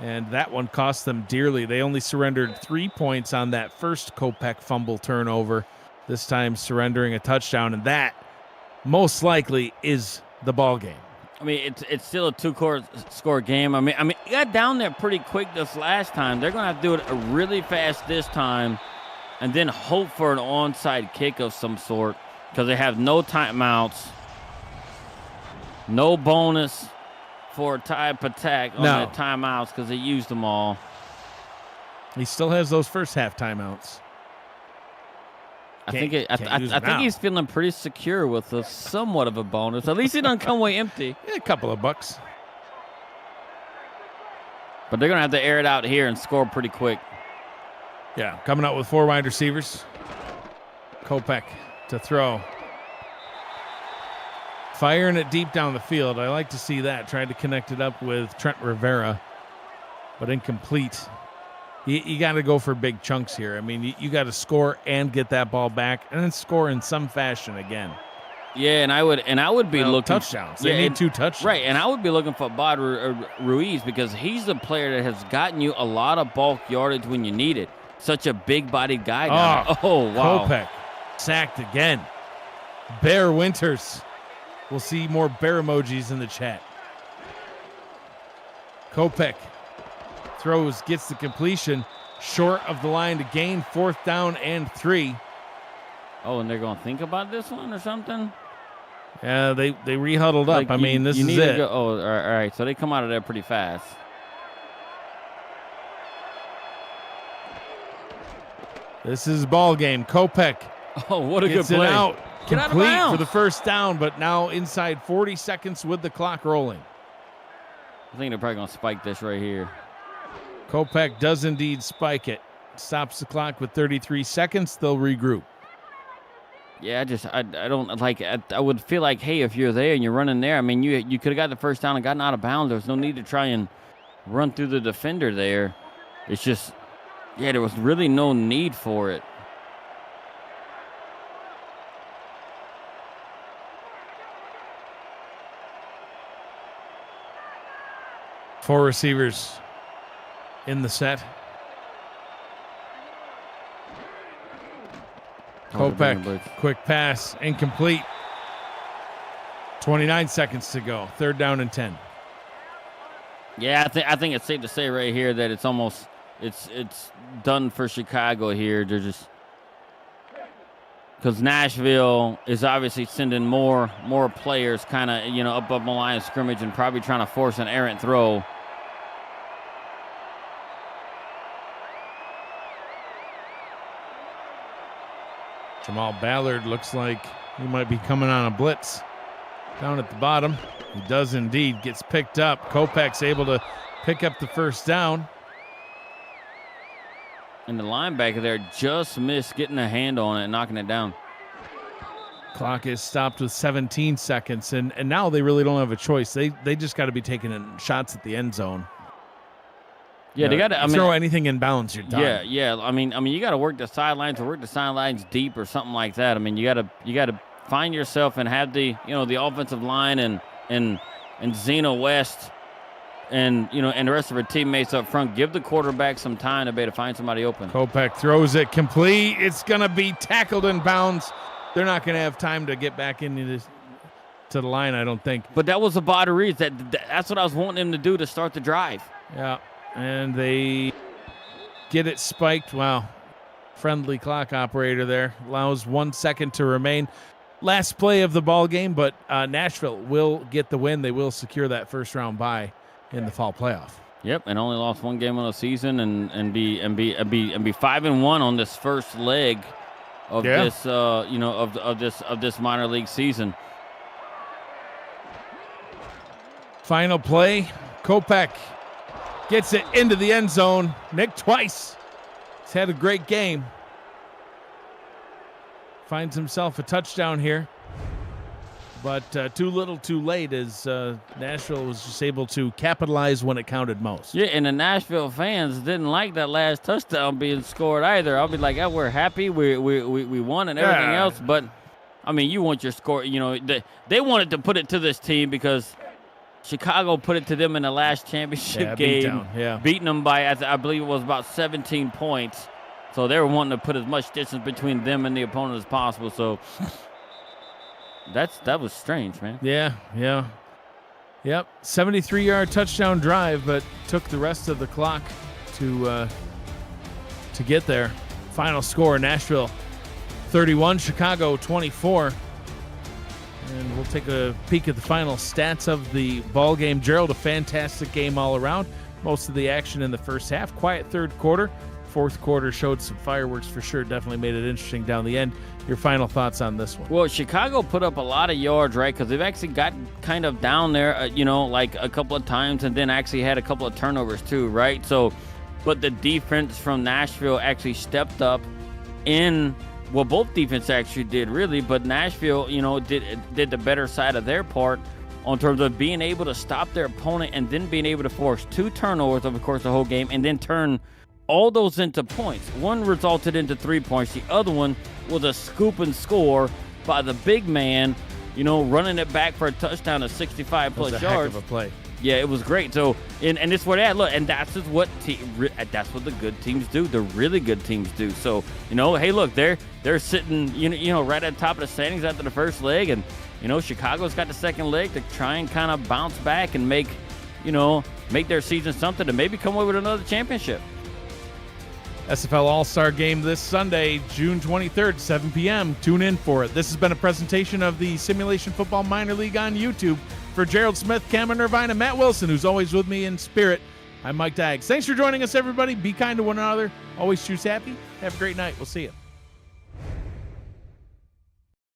and that one cost them dearly. They only surrendered 3 points on that first Kopech fumble turnover, this time surrendering a touchdown, and that most likely is the ball game. I mean, it's still a 2-score game. I mean, it got down there pretty quick this last time. They're going to have to do it really fast this time and then hope for an onside kick of some sort because they have no timeouts, no bonus for a type attack on the timeouts because they used them all. He still has those first half timeouts. I think he's feeling pretty secure with a somewhat of a bonus. At least he doesn't come away empty. Yeah, a couple of bucks. But they're going to have to air it out here and score pretty quick. Yeah, coming out with 4 wide receivers. Kopech to throw. Firing it deep down the field. I like to see that. Tried to connect it up with Trent Rivera, but incomplete. You got to go for big chunks here. I mean, you got to score and get that ball back, and then score in some fashion again. Yeah, and I would be looking touchdowns. They need 2 touchdowns, right? And I would be looking for Bod Ruiz because he's the player that has gotten you a lot of bulk yardage when you need it. Such a big-bodied guy. Oh wow! Kopech sacked again. Bear Winters. We'll see more bear emojis in the chat. Kopech throws, gets the completion, short of the line to gain 4th down and 3. Oh, and they're going to think about this one or something? Yeah, they re-huddled up. I mean, this is it. All right. So they come out of there pretty fast. This is ball game. Kopech. Oh, what a good play. Get out. Get out of Complete bounds. for the first down, but now inside 40 seconds with the clock rolling. I think they're probably going to spike this right here. Kopech does indeed spike it. Stops the clock with 33 seconds. They'll regroup. Yeah, I don't like it. I would feel like, hey, if you're there and you're running there, I mean, you could have got the first down and gotten out of bounds. There's no need to try and run through the defender there. It's just, yeah, there was really no need for it. Four receivers in the set. Kopech, quick pass, incomplete. 29 seconds to go. 3rd down and 10. Yeah, I think it's safe to say right here that it's almost it's done for Chicago here. They're just because Nashville is obviously sending more players kind of up the line of scrimmage and probably trying to force an errant throw. Jamal Ballard looks like he might be coming on a blitz down at the bottom. He does indeed. Gets picked up. Kopech's able to pick up the first down. And the linebacker there just missed getting a hand on it and knocking it down. Clock is stopped with 17 seconds, and now they really don't have a choice. They just got to be taking shots at the end zone. Yeah, they got to. Throw anything in bounds, you're done. Yeah. I mean, you got to work the sidelines or work the sidelines deep or something like that. I mean, you got to find yourself and have the the offensive line and Zeno West and the rest of her teammates up front. Give the quarterback some time to be able to find somebody open. Kopech throws it complete. It's gonna be tackled in bounds. They're not gonna have time to get back into this to the line, I don't think. But that was a battery. That's what I was wanting them to do to start the drive. Yeah. And they get it spiked. Wow. Friendly clock operator there. Allows 1 second to remain. Last play of the ball game, but Nashville will get the win. They will secure that first round bye in the fall playoff. Yep, and only lost 1 game on the season and be 5-1 on this first leg of this of this minor league season. Final play. Kopech gets it into the end zone. Nick twice. He's had a great game. Finds himself a touchdown here. But too little too late as Nashville was just able to capitalize when it counted most. Yeah, and the Nashville fans didn't like that last touchdown being scored either. I'll be like, oh, we're happy. We won and everything else. But, I mean, you want your score. They wanted to put it to this team because Chicago put it to them in the last championship game, beating them by, I believe it was about 17 points. So they were wanting to put as much distance between them and the opponent as possible. So that was strange, man. Yeah. Yep, 73-yard touchdown drive, but took the rest of the clock to get there. Final score, Nashville 31, Chicago 24. And we'll take a peek at the final stats of the ball game. Gerald, a fantastic game all around. Most of the action in the first half. Quiet third quarter. Fourth quarter showed some fireworks for sure. Definitely made it interesting down the end. Your final thoughts on this one? Well, Chicago put up a lot of yards, right? Because they've actually got kind of down there, like a couple of times, and then actually had a couple of turnovers too, right? So, but the defense from Nashville actually stepped up in Well, both defense actually did really, but Nashville, did the better side of their part on terms of being able to stop their opponent and then being able to force 2 turnovers over the course of the whole game and then turn all those into points. One resulted into 3 points. The other one was a scoop and score by the big man, running it back for a touchdown of 65 plus That was a yards. heck of a play. Yeah, it was great. So, and it's what look, and that's just what that's what the good teams do. The really good teams do. So, hey, look, they're sitting, right at the top of the standings after the first leg, and Chicago's got the second leg to try and kind of bounce back and make their season something to maybe come away with another championship. SFL All-Star Game this Sunday, June 23rd, 7 p.m. Tune in for it. This has been a presentation of the Simulation Football Minor League on YouTube. For Gerald Smith, Cameron Irvine, and Matt Wilson, who's always with me in spirit, I'm Mike Daggs. Thanks for joining us, everybody. Be kind to one another. Always choose happy. Have a great night. We'll see you.